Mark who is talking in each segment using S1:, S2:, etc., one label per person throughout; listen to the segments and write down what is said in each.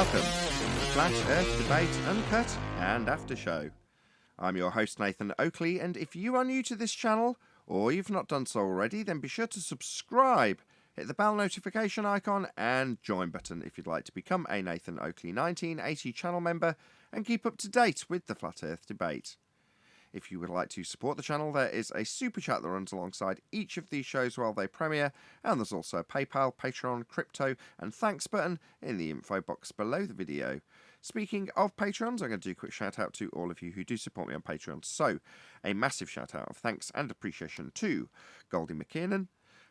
S1: Welcome to the Flat Earth Debate Uncut and After Show. I'm your host Nathan Oakley, and if you are new to this channel, or you've not done so already, then be sure to subscribe, hit the bell notification icon and join button if you'd like to become a Nathan Oakley 1980 channel member and keep up to date with the Flat Earth Debate. If you would like to support the channel, there is a super chat that runs alongside each of these shows while they premiere, and there's also a PayPal, Patreon, crypto, and thanks button in the info box below the video. Speaking of Patrons, I'm going to do a quick shout out to all of you who do support me on Patreon. So, a massive shout out of thanks and appreciation to Goldie McKiernan,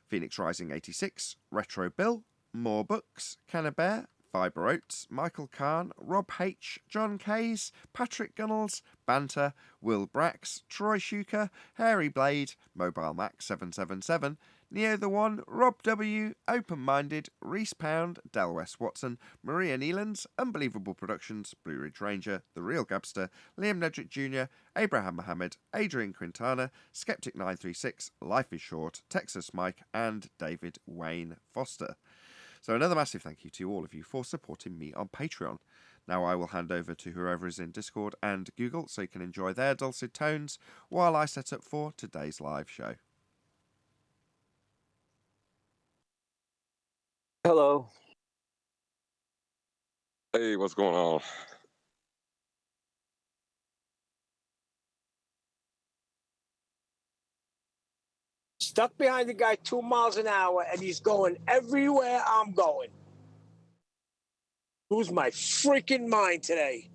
S1: Phoenix Rising 86, Retro Bill, More Books, Cannabear, Fiber Oats, Michael Kahn, Rob H, John Kays, Patrick Gunnels, Banter, Will Brax, Troy Shuker, Hairy Blade, Mobile Max 777, Neo the One, Rob W, Open Minded, Reese Pound, Del West Watson, Maria Neelands, Unbelievable Productions, Blue Ridge Ranger, The Real Gabster, Liam Nedrick Jr., Abraham Mohammed, Adrian Quintana, Skeptic 936, Life is Short, Texas Mike, and David Wayne Foster. So another massive thank you to all of you for supporting me on Patreon. Now I will hand over to whoever is in Discord and Google so you can enjoy their dulcet tones while I set up for today's live show.
S2: Hello.
S3: Hey, what's going on?
S2: Stuck behind the guy 2 miles an hour, and he's going everywhere I'm going. Lose my freaking mind today.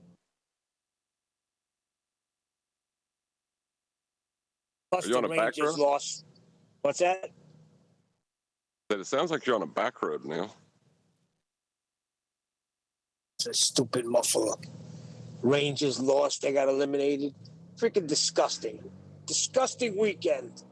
S2: Plus
S3: Are you on
S2: the
S3: a back
S2: Rangers
S3: road?
S2: lost. What's that?
S3: It sounds like you're on a back road now.
S2: It's a stupid muffler. Rangers lost. They got eliminated. Freaking disgusting. Disgusting weekend.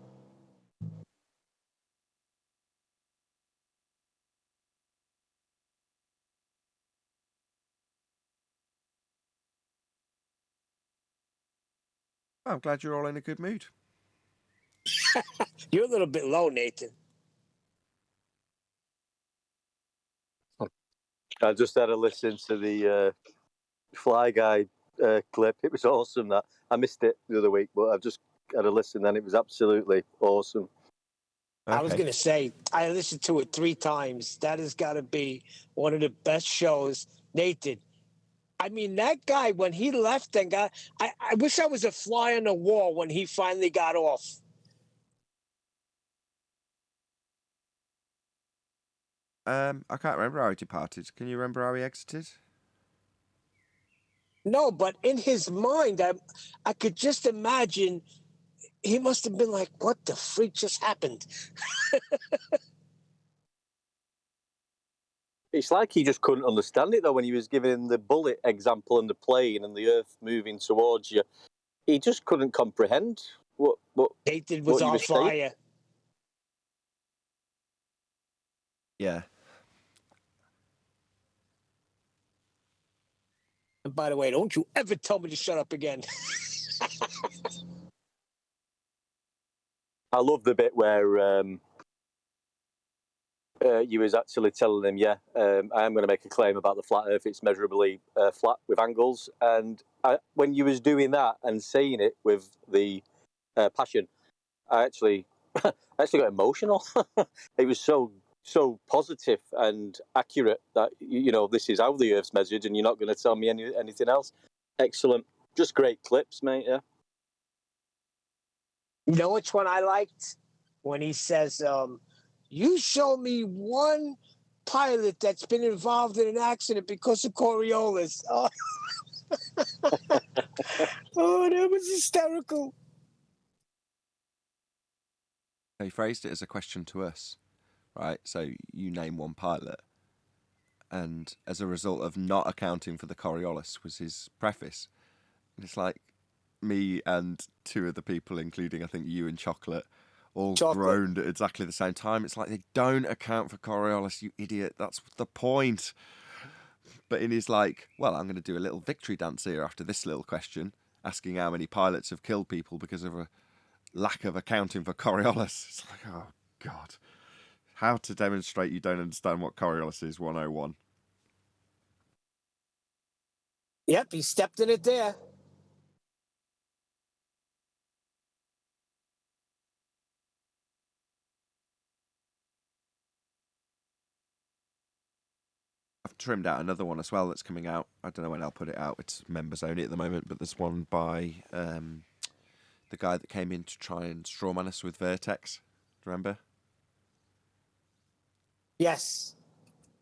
S1: I'm glad you're all in a good mood.
S2: You're a little bit low, Nathan.
S4: I just had a listen to the Fly Guy clip. It was awesome. That I missed it the other week, but I've just had a listen and it was absolutely awesome.
S1: Okay.
S2: I was going to say, I listened to it 3 times. That has got to be one of the best shows. Nathan, I mean, that guy, when he left and got, I wish I was a fly on the wall when he finally got off.
S1: I can't remember how he departed. Can you remember how he exited?
S2: No, but in his mind, I could just imagine he must have been like, what the freak just happened?
S4: It's like he just couldn't understand it though when he was giving the bullet example and the plane and the Earth moving towards you. He just couldn't comprehend what
S2: Nathan was
S4: what you
S2: on
S4: were saying.
S2: fire.
S1: Yeah.
S2: And by the way, don't you ever tell me to shut up again.
S4: I love the bit where you was actually telling him, I am going to make a claim about the flat Earth. It's measurably flat with angles. And when you was doing that and saying it with the passion, I actually got emotional. It was so positive and accurate that this is how the Earth's measured, and you're not going to tell me anything else. Excellent, just great clips, mate. Yeah.
S2: You know which one I liked? When he says, you show me one pilot that's been involved in an accident because of Coriolis. Oh, oh that was hysterical.
S1: He phrased it as a question to us, right? So you name one pilot. And as a result of not accounting for the Coriolis was his preface. And it's like me and 2 other people, including I think you and Chocolate, all groaned at exactly the same time. It's like, they don't account for Coriolis, you idiot. That's the point. But in his like, well, I'm going to do a little victory dance here after this little question, asking how many pilots have killed people because of a lack of accounting for Coriolis. It's like, oh, God. How to demonstrate you don't understand what Coriolis is 101.
S2: Yep, he stepped in it there.
S1: I've trimmed out another one as well that's coming out. I don't know when I'll put it out. It's members only at the moment, but there's one by the guy that came in to try and strawman us with Vertex. Do you remember?
S2: Yes.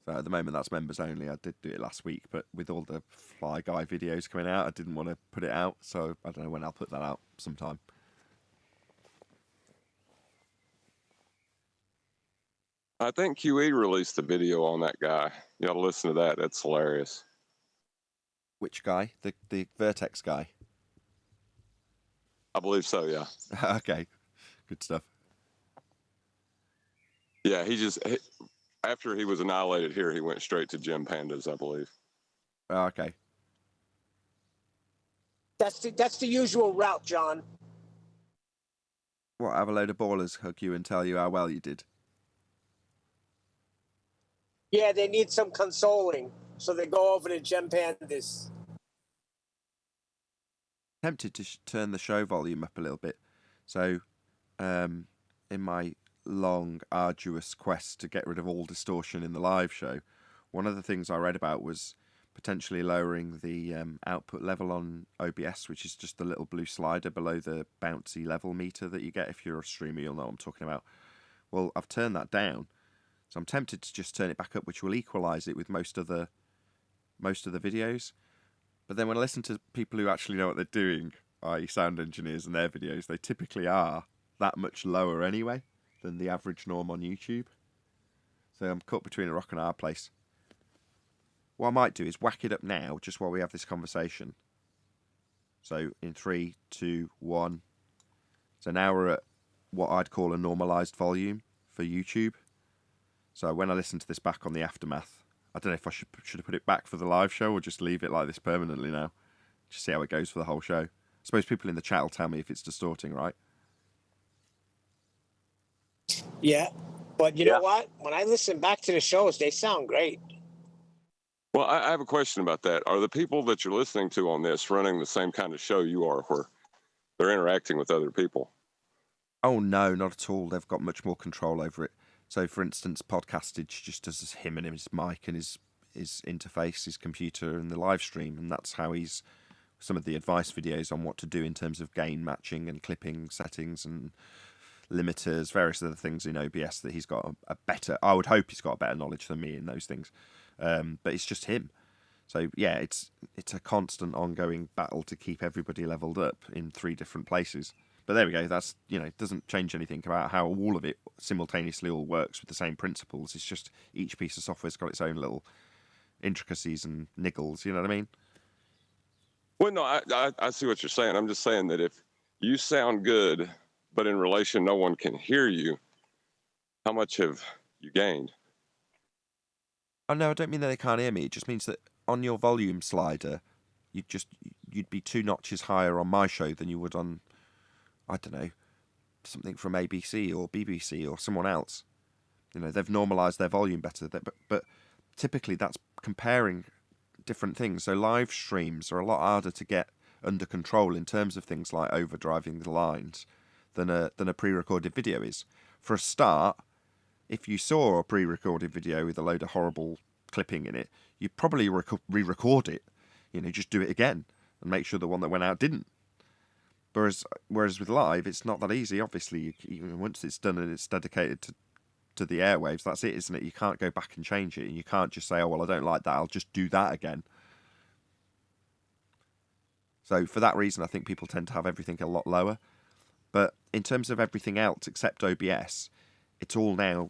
S1: So at the moment, that's members only. I did do it last week, but with all the Fly Guy videos coming out, I didn't want to put it out. So I don't know when I'll put that out sometime.
S3: I think QE released a video on that guy. You ought to listen to that. That's hilarious.
S1: Which guy? The Vertex guy?
S3: I believe so, yeah.
S1: Okay, good stuff.
S3: Yeah, after he was annihilated here, he went straight to Jim Pandas, I believe.
S1: Okay.
S2: That's the usual route, John.
S1: What, have a load of ballers hug you and tell you how well you did?
S2: Yeah, they need some consoling, so they go over to Gem Pandas.
S1: Tempted to turn the show volume up a little bit. So, in my long, arduous quest to get rid of all distortion in the live show, one of the things I read about was potentially lowering the output level on OBS, which is just the little blue slider below the bouncy level meter that you get. If you're a streamer, you'll know what I'm talking about. Well, I've turned that down, so I'm tempted to just turn it back up, which will equalize it with most of the videos. But then when I listen to people who actually know what they're doing, i.e. sound engineers and their videos, they typically are that much lower anyway than the average norm on YouTube. So I'm caught between a rock and a hard place. What I might do is whack it up now, just while we have this conversation. So in 3, 2, 1. So now we're at what I'd call a normalised volume for YouTube. So when I listen to this back on the aftermath, I don't know if I should have put it back for the live show or just leave it like this permanently now. Just see how it goes for the whole show. I suppose people in the chat will tell me if it's distorting, right?
S2: Yeah, but you know what? When I listen back to the shows, they sound great.
S3: Well, I have a question about that. Are the people that you're listening to on this running the same kind of show you are, where they're interacting with other people?
S1: Oh, no, not at all. They've got much more control over it. So, for instance, Podcastage just does him and his mic and his interface, his computer, and the live stream. And that's how he's some of the advice videos on what to do in terms of gain matching and clipping settings and limiters, various other things in OBS that he's got a better... I would hope he's got a better knowledge than me in those things. But it's just him. So, yeah, it's a constant ongoing battle to keep everybody leveled up in 3 different places. But there we go. That's, it doesn't change anything about how all of it simultaneously all works with the same principles. It's just each piece of software's got its own little intricacies and niggles. You know what I mean?
S3: Well, no, I see what you're saying. I'm just saying that if you sound good, but in relation no one can hear you, how much have you gained?
S1: Oh, no, I don't mean that they can't hear me. It just means that on your volume slider, you'd be 2 notches higher on my show than you would on, I don't know, something from ABC or BBC or someone else. They've normalised their volume better. But typically that's comparing different things. So live streams are a lot harder to get under control in terms of things like overdriving the lines than a pre-recorded video is. For a start, if you saw a pre-recorded video with a load of horrible clipping in it, you'd probably re-record it. Just do it again and make sure the one that went out didn't. Whereas with live, it's not that easy. Obviously, once it's done and it's dedicated to the airwaves, that's it, isn't it? You can't go back and change it, and you can't just say, "Oh well, I don't like that. I'll just do that again." So for that reason, I think people tend to have everything a lot lower. But in terms of everything else except OBS, it's all now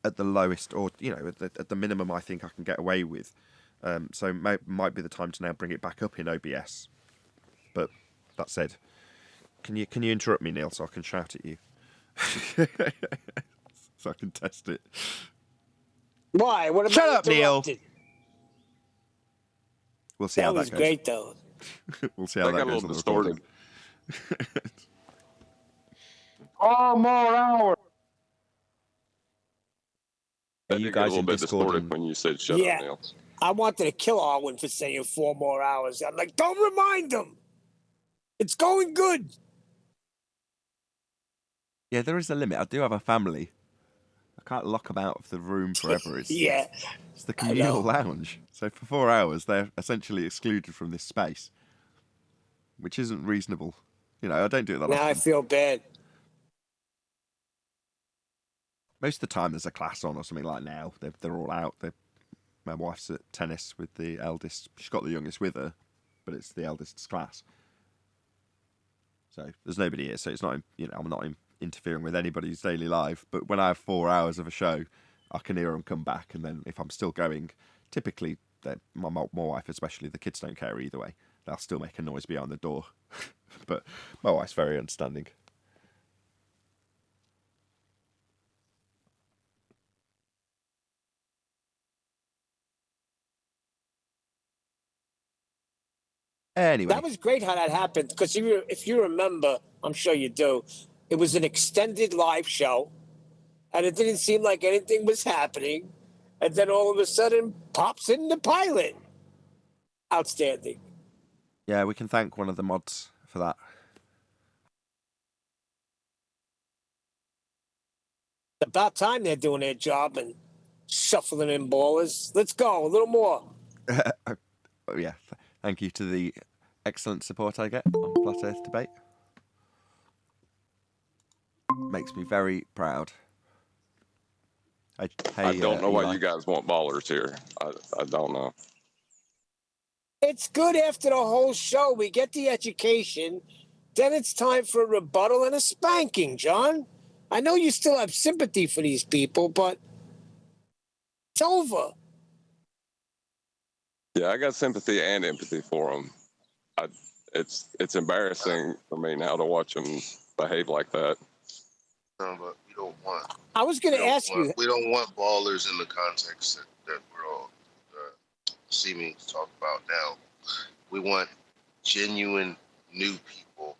S1: at the lowest, or at the minimum I think I can get away with. So might be the time to now bring it back up in OBS. But that said, can you interrupt me, Neil, so I can shout at you, so I can test it?
S2: Why? What about
S1: Shut up, Neil. We'll see how that goes.
S2: That was great, though.
S1: We'll see how that goes on the recording.
S3: 4 more hours.
S1: Are you guys
S3: a little
S1: in
S3: bit
S1: Discord?
S3: distorted when you said shut up, Neil.
S2: I wanted to kill Arwen for saying 4 more hours. I'm like, don't remind him. It's going good.
S1: Yeah, there is a limit. I do have a family. I can't lock them out of the room forever. It's,
S2: Yeah,
S1: it's the
S2: I
S1: communal
S2: know.
S1: lounge. So for 4 hours, they're essentially excluded from this space, which isn't reasonable. You know, I don't do it that
S2: Now I
S1: often.
S2: feel bad.
S1: Most of the time there's a class on or something like now. They're all out. My wife's at tennis with the eldest. She's got the youngest with her, but it's the eldest's class. So there's nobody here. So it's not, you know, I'm not interfering with anybody's daily life. But when I have 4 hours of a show, I can hear them come back. And then if I'm still going, typically, my wife especially, the kids don't care either way. They'll still make a noise behind the door. But my wife's very understanding. Anyway.
S2: That was great how that happened because if you remember, I'm sure you do, it was an extended live show and it didn't seem like anything was happening. And then all of a sudden, pops in the pilot. Outstanding.
S1: Yeah, we can thank one of the mods for that.
S2: About time they're doing their job and shuffling in ballers. Let's go, a little more.
S1: Oh, yeah, thank you to the excellent support I get on Flat Earth Debate. Makes me very proud.
S3: I don't know why
S1: Eli.
S3: you guys want ballers here. I don't know.
S2: It's good after the whole show. We get the education. Then it's time for a rebuttal and a spanking, John. I know you still have sympathy for these people, but it's over.
S3: Yeah, I got sympathy and empathy for them. It's embarrassing for me now to watch them behave like that.
S5: No, but we don't want.
S2: I was going to ask you.
S5: We don't want ballers in the context that we're all seeming to talk about now. We want genuine new people,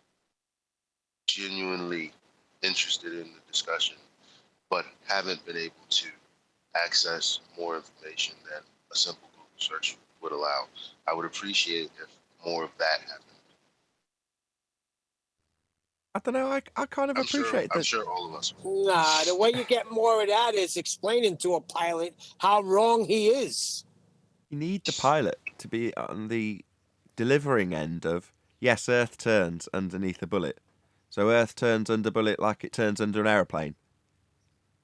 S5: genuinely interested in the discussion, but haven't been able to access more information than a simple Google search would allow. I would appreciate if more of that happened.
S1: I don't know, I kind of appreciate that.
S5: I'm sure all of us.
S2: Nah, the way you get more of that is explaining to a pilot how wrong he is.
S1: You need the pilot to be on the delivering end of, yes, Earth turns underneath a bullet. So Earth turns under bullet like it turns under an aeroplane.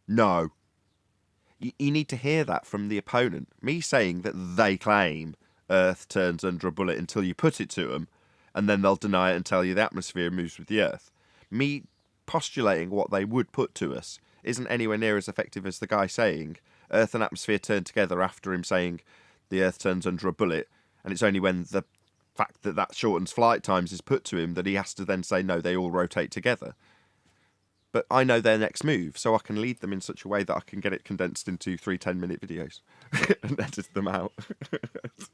S1: No. You need to hear that from the opponent. Me saying that they claim Earth turns under a bullet until you put it to them, and then they'll deny it and tell you the atmosphere moves with the Earth. Me postulating what they would put to us isn't anywhere near as effective as the guy saying Earth and atmosphere turn together after him saying the Earth turns under a bullet, and it's only when the fact that shortens flight times is put to him that he has to then say, no, they all rotate together. But I know their next move, so I can lead them in such a way that I can get it condensed into 3 10-minute videos and edit them out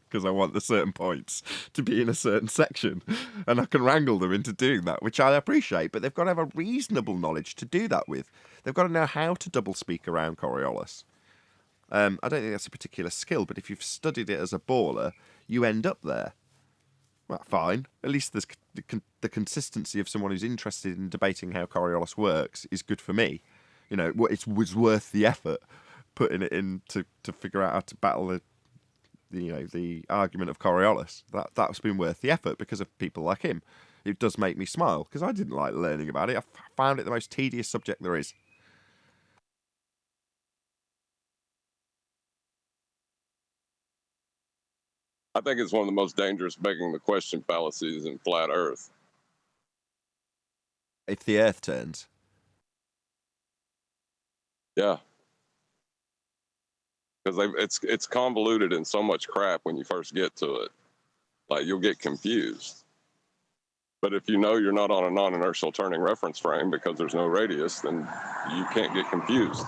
S1: because I want the certain points to be in a certain section, and I can wrangle them into doing that, which I appreciate, but they've got to have a reasonable knowledge to do that with. They've got to know how to double speak around Coriolis. I don't think that's a particular skill, but if you've studied it as a baller, you end up there. Well, fine. At least there's the consistency of someone who's interested in debating how Coriolis works is good for me. You know, it was worth the effort putting it in to figure out how to battle the argument of Coriolis. That's been worth the effort because of people like him. It does make me smile because I didn't like learning about it. I found it the most tedious subject there is.
S3: I think it's one of the most dangerous begging the question fallacies in flat Earth.
S1: If the Earth turns.
S3: Yeah. Because it's convoluted in so much crap when you first get to it. Like, you'll get confused. But if you know you're not on a non-inertial turning reference frame because there's no radius, then you can't get confused.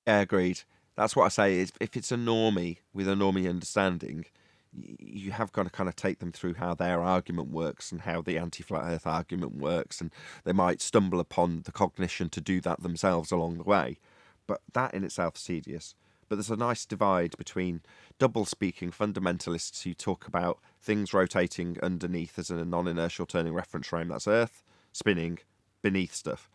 S1: Yeah, agreed. That's what I say is if it's a normie with a normie understanding, you have got to kind of take them through how their argument works and how the anti-flat earth argument works, and they might stumble upon the cognition to do that themselves along the way. But that in itself is tedious. But there's a nice divide between double-speaking fundamentalists who talk about things rotating underneath as a non-inertial turning reference frame, that's Earth, spinning beneath stuff,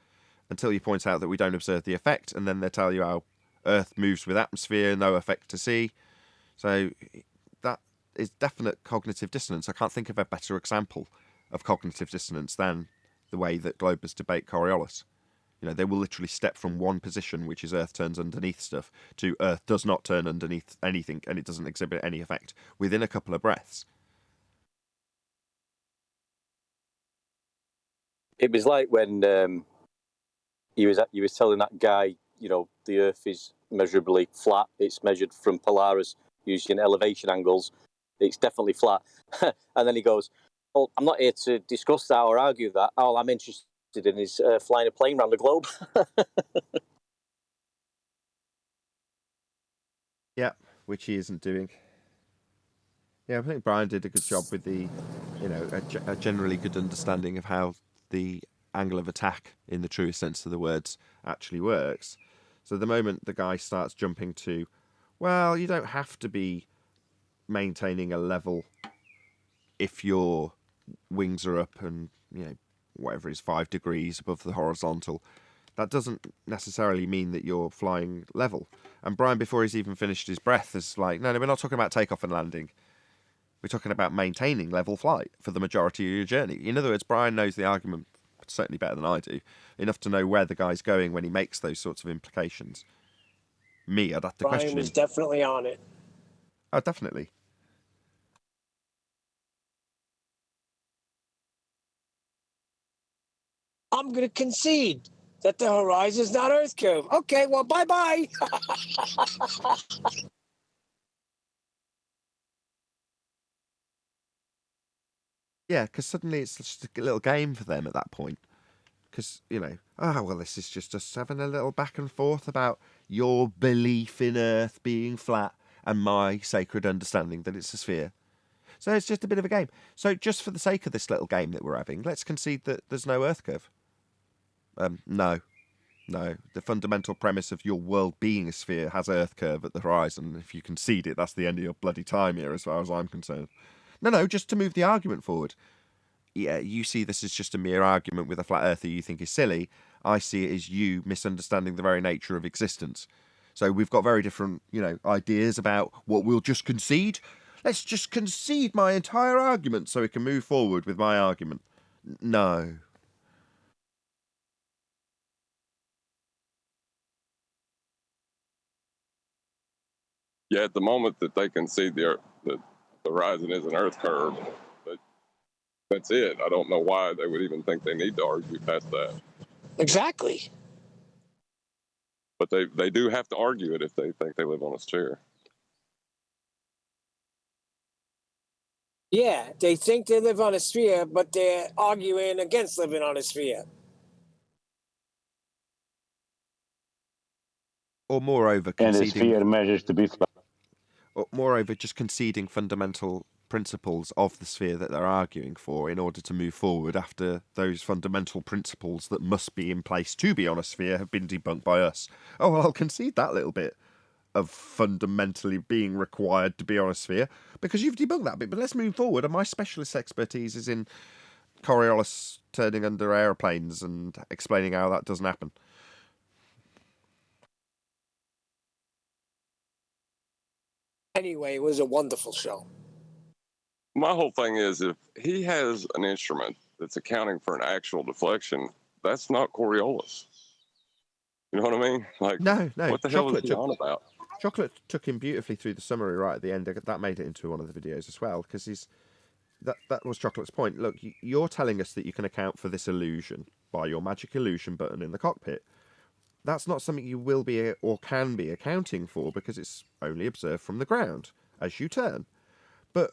S1: until you point out that we don't observe the effect, and then they tell you how Earth moves with atmosphere, no effect to see. So that is definite cognitive dissonance. I can't think of a better example of cognitive dissonance than the way that Globers debate Coriolis. You know, they will literally step from one position, which is Earth turns underneath stuff, to Earth does not turn underneath anything and it doesn't exhibit any effect within a couple of breaths.
S4: It was like when he was telling that guy, you know, the Earth is measurably flat. It's measured from Polaris using elevation angles. It's definitely flat. And then he goes, "Well, I'm not here to discuss that or argue that. All I'm interested in is flying a plane around the globe."
S1: Yeah, which he isn't doing. Yeah, I think Brian did a good job with the, you know, a generally good understanding of how the angle of attack, in the truest sense of the words, actually works. So the moment the guy starts jumping to, well, you don't have to be maintaining a level if your wings are up and, you know, whatever is 5 degrees above the horizontal, that doesn't necessarily mean that you're flying level. And Brian, before he's even finished his breath, is like, no, we're not talking about takeoff and landing. We're talking about maintaining level flight for the majority of your journey. In other words, Brian knows the argument certainly better than I do, enough to know where the guy's going when he makes those sorts of implications. Me, I'd have to question
S2: Brian was
S1: him.
S2: definitely on it.
S1: Oh, definitely.
S2: I'm going to concede that the horizon is not Earth curve. Okay, well, bye-bye.
S1: Yeah, because suddenly it's just a little game for them at that point. Because, you know, well, this is just us having a little back and forth about your belief in Earth being flat and my sacred understanding that it's a sphere. So it's just a bit of a game. So just for the sake of this little game that we're having, let's concede that there's no Earth curve. No. The fundamental premise of your world being a sphere has Earth curve at the horizon. If you concede it, that's the end of your bloody time here, as far as I'm concerned. No, just to move the argument forward. Yeah, you see this as just a mere argument with a flat earther you think is silly. I see it as you misunderstanding the very nature of existence. So we've got very different, you know, ideas about what we'll just concede. Let's just concede my entire argument so we can move forward with my argument. No.
S3: Yeah, at the moment that they concede the horizon is an Earth curve, but that's it. I don't know why they would even think they need to argue past that.
S2: Exactly.
S3: But they do have to argue it if they think they live on a sphere.
S2: Yeah, they think they live on a sphere, but they're arguing against living on a sphere.
S1: Or moreover,
S6: And the
S1: conceding.
S6: sphere measures to be flat.
S1: Or moreover, just conceding fundamental principles of the sphere that they're arguing for in order to move forward after those fundamental principles that must be in place to be on a sphere have been debunked by us. Oh, well, I'll concede that little bit of fundamentally being required to be on a sphere because you've debunked that bit. But let's move forward. And my specialist expertise is in Coriolis turning under aeroplanes and explaining how that doesn't happen.
S2: Anyway, it was a wonderful show.
S3: My whole thing is if he has an instrument that's accounting for an actual deflection, that's not Coriolis. You know what I mean? Like,
S1: No.
S3: what the hell is he on about?
S1: Chocolate took him beautifully through the summary right at the end. That made it into one of the videos as well, because that was Chocolate's point. Look, you're telling us that you can account for this illusion by your magic illusion button in the cockpit. That's not something you will be or can be accounting for because it's only observed from the ground as you turn. But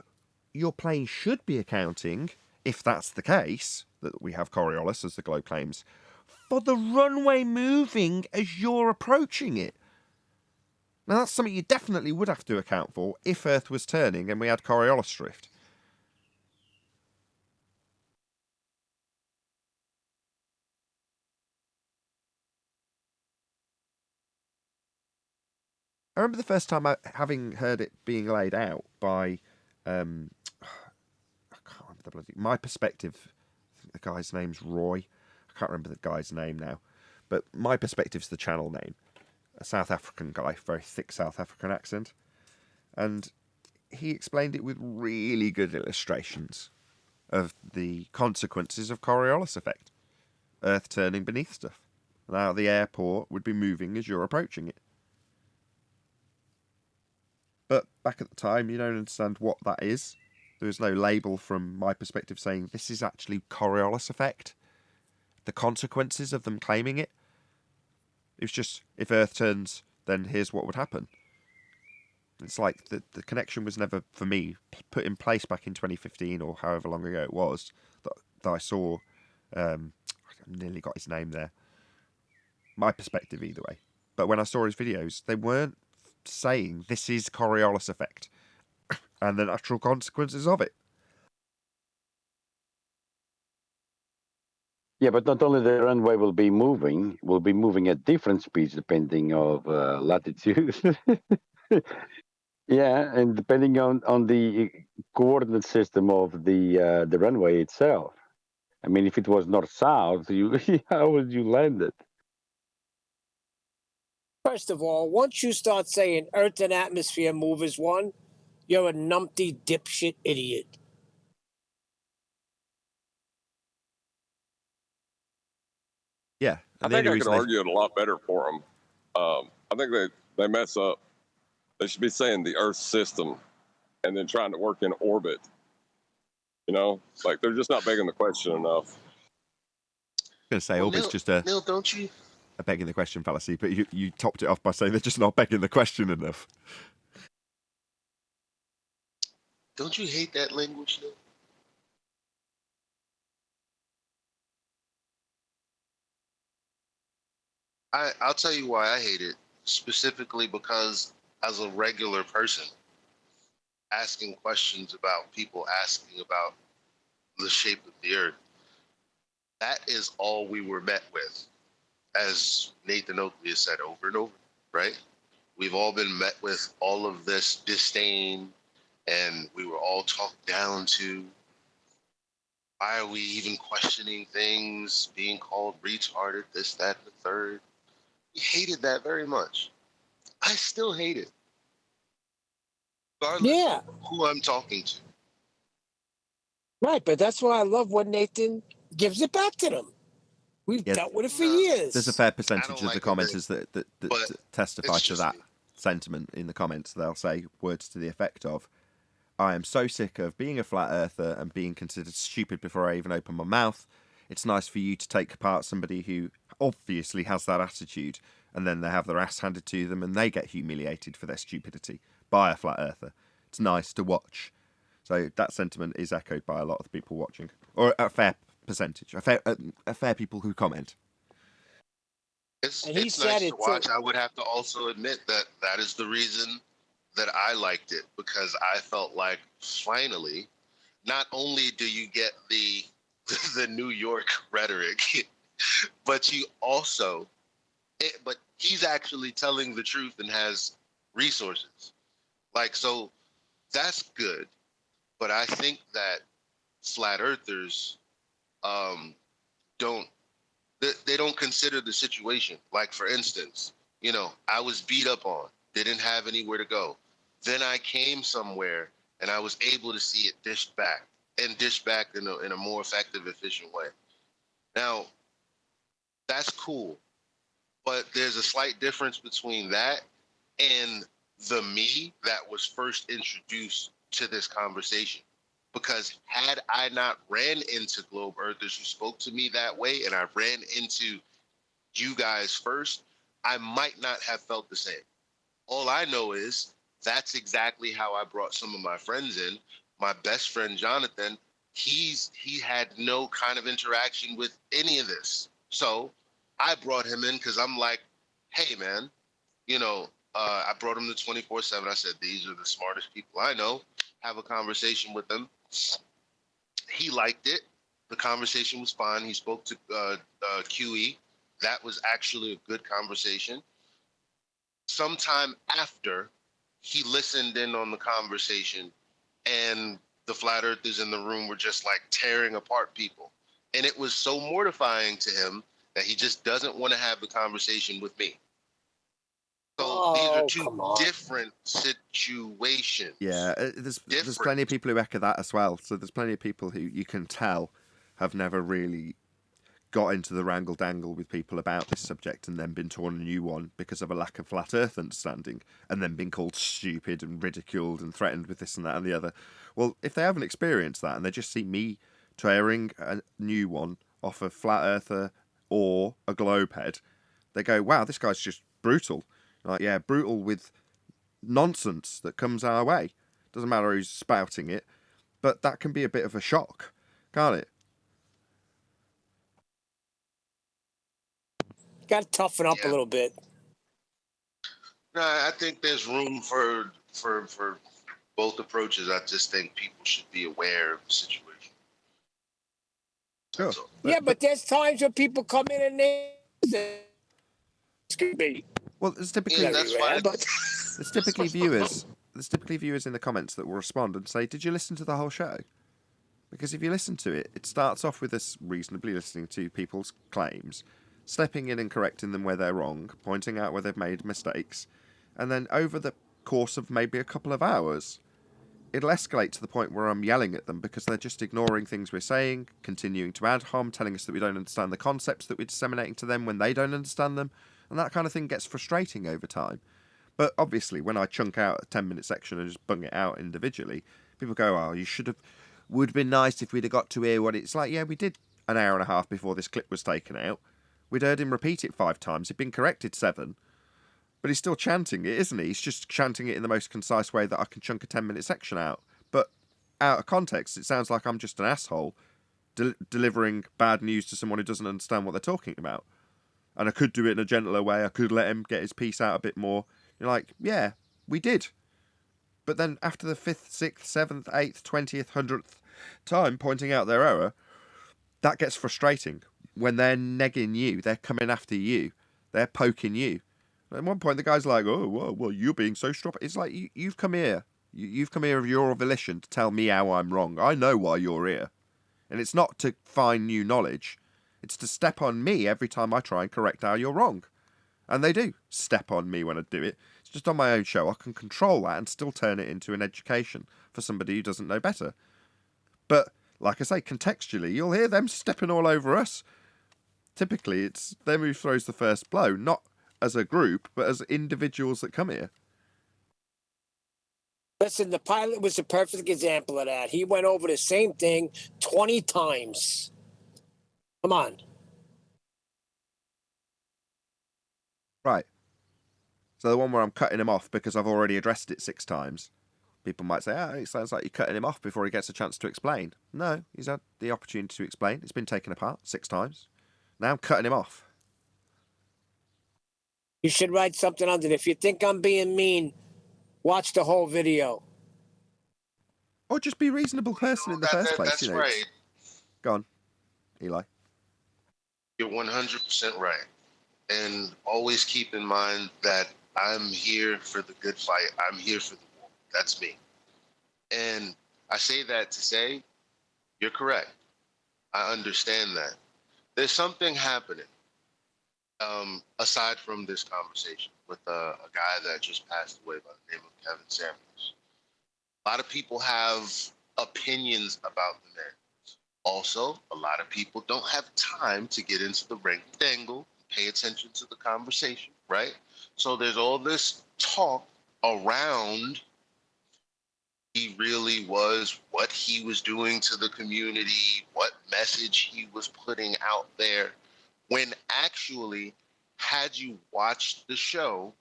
S1: your plane should be accounting, if that's the case, that we have Coriolis, as the globe claims, for the runway moving as you're approaching it. Now, that's something you definitely would have to account for if Earth was turning and we had Coriolis drift. I remember the first time having heard it being laid out by, I can't remember the bloody, My Perspective. I think the guy's name's Roy. I can't remember the guy's name now, but My Perspective's the channel name. A South African guy, very thick South African accent, and he explained it with really good illustrations of the consequences of Coriolis effect, Earth turning beneath stuff. Now the airport would be moving as you're approaching it. But back at the time, you don't understand what that is. There was no label from My Perspective saying this is actually Coriolis effect. The consequences of them claiming it. It was just, if Earth turns, then here's what would happen. It's like the connection was never, for me, put in place back in 2015 or however long ago it was that I saw. I nearly got his name there. My Perspective, either way. But when I saw his videos, they weren't saying this is Coriolis effect and the natural consequences of it.
S6: Yeah, but not only the runway will be moving at different speeds depending of latitude. Yeah, and depending on the coordinate system of the runway itself. I mean, if it was north south, you how would you land it?
S2: First of all, once you start saying Earth and atmosphere move as one, you're a numpty dipshit idiot.
S1: Yeah,
S3: I
S1: and the
S3: think
S1: only
S3: I could
S1: reason
S3: argue it a lot better for them. I think they mess up. They should be saying the Earth system and then trying to work in orbit. You know, like they're just not begging the question enough.
S1: I was going to say,
S5: Well,
S1: orbit's just a
S5: Neil, don't you
S1: begging the question fallacy, but you topped it off by saying they're just not begging the question enough.
S5: hate that language, Neil? I'll tell you why I hate it. Specifically because as a regular person, asking questions about people asking about the shape of the earth, that is all we were met with. As Nathan Oakley has said over and over, right? We've all been met with all of this disdain, and we were all talked down to. Why are we even questioning things, being called retarded, this, that, and the third? We hated that very much. I still hate it, regardless
S2: Yeah,
S5: of who I'm talking to.
S2: right. But that's why I love when Nathan gives it back to them. We've
S1: Yeah,
S2: dealt with it for
S5: No,
S2: years.
S1: there's a fair
S5: I
S1: percentage
S5: don't
S1: of the
S5: like when they,
S1: commenters that
S5: but
S1: testify
S5: it's
S1: to
S5: just
S1: that
S5: me.
S1: sentiment in the comments. They'll say words to the effect of, I am so sick of being a flat earther and being considered stupid before I even open my mouth. It's nice for you to take apart somebody who obviously has that attitude and then they have their ass handed to them and they get humiliated for their stupidity by a flat earther. It's nice to watch. So that sentiment is echoed by a lot of the people watching, or a fair percentage, a fair people who comment.
S2: And he
S5: It's
S2: said
S5: nice to
S2: it too.
S5: watch. I would have to also admit that that is the reason that I liked it, because I felt like finally, not only do you get the the New York rhetoric, but you also but he's actually telling the truth and has resources. Like, so that's good. But I think that flat earthers um, don't they don't consider the situation. Like, for instance, I was beat up on, didn't have anywhere to go. Then I came somewhere and I was able to see it dished back and dished back in a more effective, efficient way. Now, that's cool. But there's a slight difference between that and the me that was first introduced to this conversation. Because had I not ran into globe earthers who spoke to me that way, and I ran into you guys first, I might not have felt the same. All I know is that's exactly how I brought some of my friends in. My best friend Jonathan, he had no kind of interaction with any of this. So I brought him in because I'm like, hey man, I brought him to 24/7. I said, these are the smartest people I know. Have a conversation with them. He liked it. The conversation was fine. He spoke to QE. That was actually a good conversation. sometime after he listened in on the conversation, and the flat earthers in the room were just like tearing apart people. And it was so mortifying to him that he just doesn't want to have the conversation with me. So these are two different situations.
S1: Yeah, there's plenty of people who echo that as well. So there's plenty of people who you can tell have never really got into the wrangle dangle with people about this subject and then been torn a new one because of a lack of flat earth understanding, and then been called stupid and ridiculed and threatened with this and that and the other. Well, if they haven't experienced that and they just see me tearing a new one off a flat earther or a globe head, they go, wow, this guy's just brutal. Like, yeah, brutal with nonsense that comes our way. Doesn't matter who's spouting it, but that can be a bit of a shock, can't it?
S2: Got to toughen up a little bit.
S5: No, I think there's room for both approaches. I just think people should be aware of the situation.
S1: Sure.
S2: Yeah, but there's times when people come in and they could be.
S1: Well, there's typically
S5: that's why
S1: there's typically viewers. There's typically viewers in the comments that will respond and say, "Did you listen to the whole show?" Because if you listen to it, it starts off with us reasonably listening to people's claims, stepping in and correcting them where they're wrong, pointing out where they've made mistakes, and then over the course of maybe a couple of hours, it'll escalate to the point where I'm yelling at them because they're just ignoring things we're saying, continuing to ad hom, telling us that we don't understand the concepts that we're disseminating to them when they don't understand them, and that kind of thing gets frustrating over time. But obviously, when I chunk out a 10-minute section and just bung it out individually, people go, oh, you should have... Would have been nice if we'd have got to hear what it's like. Yeah, we did an hour and a half before this clip was taken out. We'd heard him repeat it 5 times. He'd been corrected 7. But he's still chanting it, isn't he? He's just chanting it in the most concise way that I can chunk a 10-minute section out. But out of context, it sounds like I'm just an asshole delivering bad news to someone who doesn't understand what they're talking about. And I could do it in a gentler way. I could let him get his piece out a bit more. You're like, yeah, we did. But then after the 5th, 6th, 7th, 8th, 20th, 100th time pointing out their error, that gets frustrating. When they're negging you, they're coming after you, they're poking you. At one point, the guy's like, oh, well, you're being so strong. It's like, you've come here. You've come here of your volition to tell me how I'm wrong. I know why you're here. And it's not to find new knowledge. It's to step on me every time I try and correct how you're wrong. And they do step on me when I do it. It's just on my own show. I can control that and still turn it into an education for somebody who doesn't know better. But, like I say, contextually, you'll hear them stepping all over us. Typically, it's them who throws the first blow, not as a group, but as individuals that come here.
S2: Listen, the pilot was a perfect example of that. He went over the same thing 20 times. Come on.
S1: Right. So the one where I'm cutting him off because I've already addressed it 6 times. People might say, it sounds like you're cutting him off before he gets a chance to explain. No, he's had the opportunity to explain. It's been taken apart 6 times. Now I'm cutting him off.
S2: You should write something under it. If you think I'm being mean, watch the whole video.
S1: Or just be a reasonable person in the first place.
S5: That's right.
S1: Go on, Eli.
S5: You're 100% right. And always keep in mind that I'm here for the good fight. I'm here for the war. That's me. And I say that to say, you're correct. I understand that. There's something happening aside from this conversation with a guy that just passed away by the name of Kevin Samuels. A lot of people have opinions about the man. Also, a lot of people don't have time to get into the rectangle, pay attention to the conversation, right? So there's all this talk around he really was, what he was doing to the community, what message he was putting out there, when actually, had you watched the show,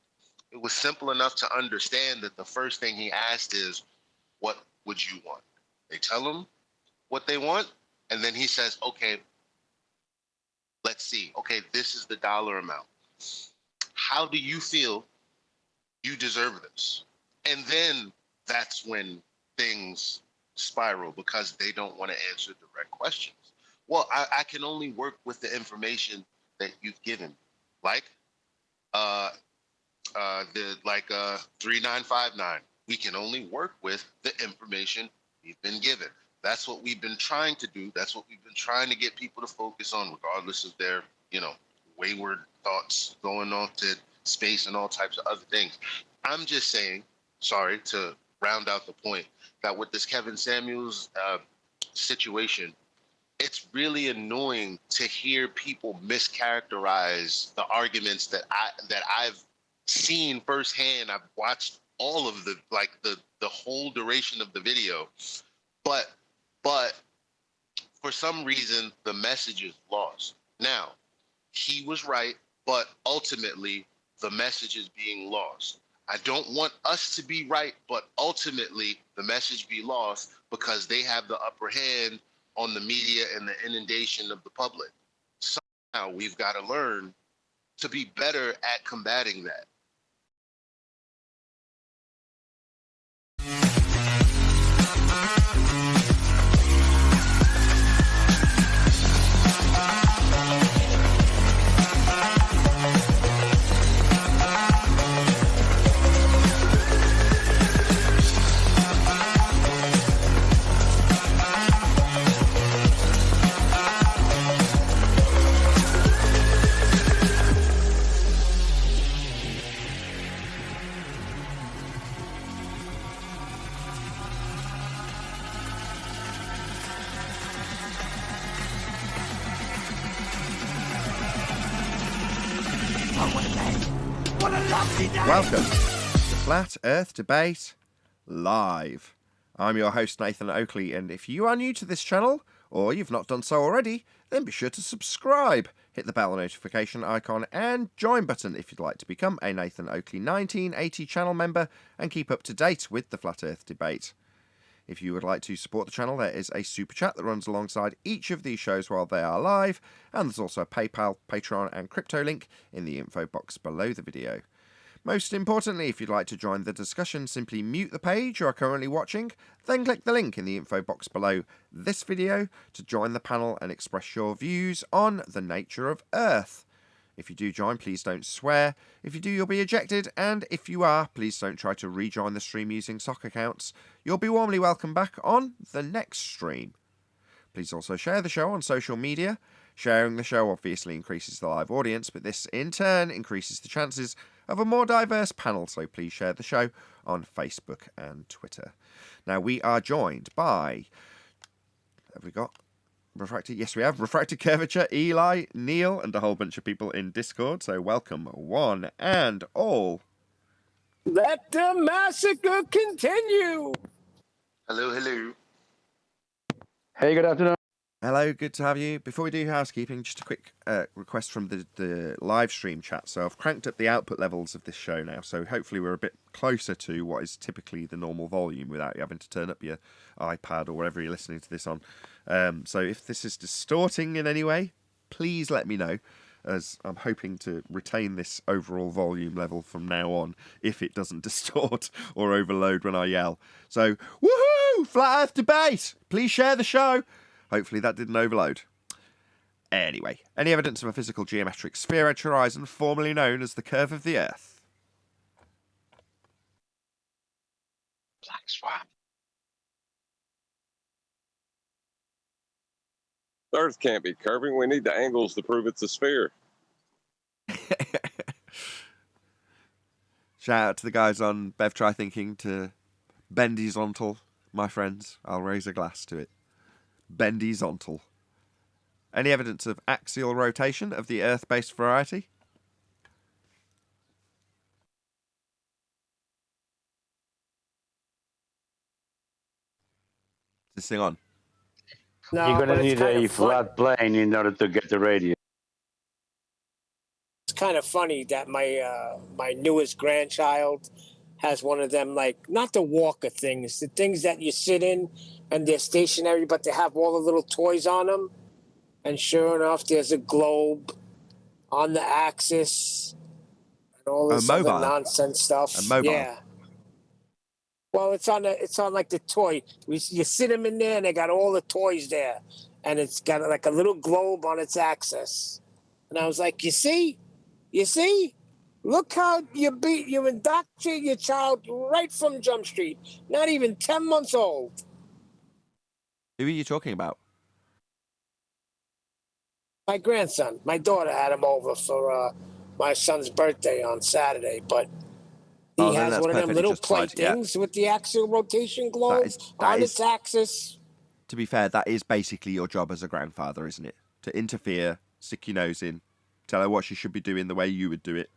S5: it was simple enough to understand that the first thing he asked is, what would you want? They tell him what they want, and then he says, okay, let's see. Okay, this is the dollar amount. How do you feel you deserve this? And then that's when things spiral because they don't want to answer direct questions. Well, I can only work with the information that you've given. Like, the 3959. We can only work with the information we've been given. That's what we've been trying to do. That's what we've been trying to get people to focus on, regardless of their, wayward thoughts going off to space and all types of other things. I'm just saying, sorry to round out the point, that with this Kevin Samuels situation, it's really annoying to hear people mischaracterize the arguments that I've seen firsthand. I've watched all of the whole duration of the video, but for some reason the message is lost. Now, he was right, but ultimately the message is being lost. I don't want us to be right, but ultimately the message be lost because they have the upper hand on the media and the inundation of the public. Somehow we've got to learn to be better at combating that.
S1: Welcome to Flat Earth Debate Live. I'm your host, Nathan Oakley, and if you are new to this channel, or you've not done so already, then be sure to subscribe, hit the bell notification icon, and join button if you'd like to become a Nathan Oakley 1980 channel member and keep up to date with the Flat Earth Debate. If you would like to support the channel, there is a super chat that runs alongside each of these shows while they are live, and there's also a PayPal, Patreon, and crypto link in the info box below the video. Most importantly, if you'd like to join the discussion, simply mute the page you are currently watching, then click the link in the info box below this video to join the panel and express your views on the nature of Earth. If you do join, please don't swear. If you do, you'll be ejected, and if you are, please don't try to rejoin the stream using sock accounts. You'll be warmly welcome back on the next stream. Please also share the show on social media. Sharing the show obviously increases the live audience, but this in turn increases the chances of a more diverse panel, so please share the show on Facebook and Twitter. Now, we are joined by... Have we got... Refracted? Yes, we have. Refracted Curvature, Eli, Neil, and a whole bunch of people in Discord, so welcome one and all.
S2: Let the massacre continue.
S5: Hello, hello.
S6: Hey, good afternoon.
S1: Hello, good to have you. Before we do housekeeping, just a quick request from the live stream chat. So I've cranked up the output levels of this show now, so hopefully we're a bit closer to what is typically the normal volume without you having to turn up your iPad or wherever you're listening to this on. So if this is distorting in any way, please let me know, as I'm hoping to retain this overall volume level from now on if it doesn't distort or overload when I yell. So, woohoo! Flat Earth Debate! Please share the show! Hopefully that didn't overload. Anyway, any evidence of a physical geometric sphere edge horizon, formerly known as the curve of the Earth?
S5: Black Swan.
S3: The Earth can't be curving. We need the angles to prove it's a sphere.
S1: Shout out to the guys on Bev Try Thinking to Bendizontal, my friends. I'll raise a glass to it. Bendizontal. Any evidence of axial rotation of the Earth-based variety? Is this thing on?
S2: No,
S6: You're
S2: but
S6: going to
S2: it's
S6: need
S2: kind
S6: a
S2: of fun.
S6: flat plane in order to get the radio.
S2: It's kind of funny that my newest grandchild has one of them, like, not the walker things, the things that you sit in and they're stationary, but they have all the little toys on them. And sure enough, there's a globe on the axis and all this other
S1: mobile.
S2: nonsense stuff.
S1: A mobile.
S2: Yeah. Well, it's on like the toy. You sit them in there, and they got all the toys there, and it's got like a little globe on its axis. And I was like, you see, Look how you indoctrinate your child right from Jump Street. Not even 10 months old.
S1: Who are you talking about?
S2: My grandson, my daughter had him over for my son's birthday on Saturday, but he
S1: Oh, then
S2: has
S1: that's
S2: one of them
S1: perfectly
S2: little play
S1: justified. Yeah,
S2: things with the axial rotation
S1: that
S2: globe
S1: is
S2: on its axis.
S1: to be fair, that is basically your job as a grandfather, isn't it? To interfere, stick your nose in, tell her what she should be doing the way you would do it,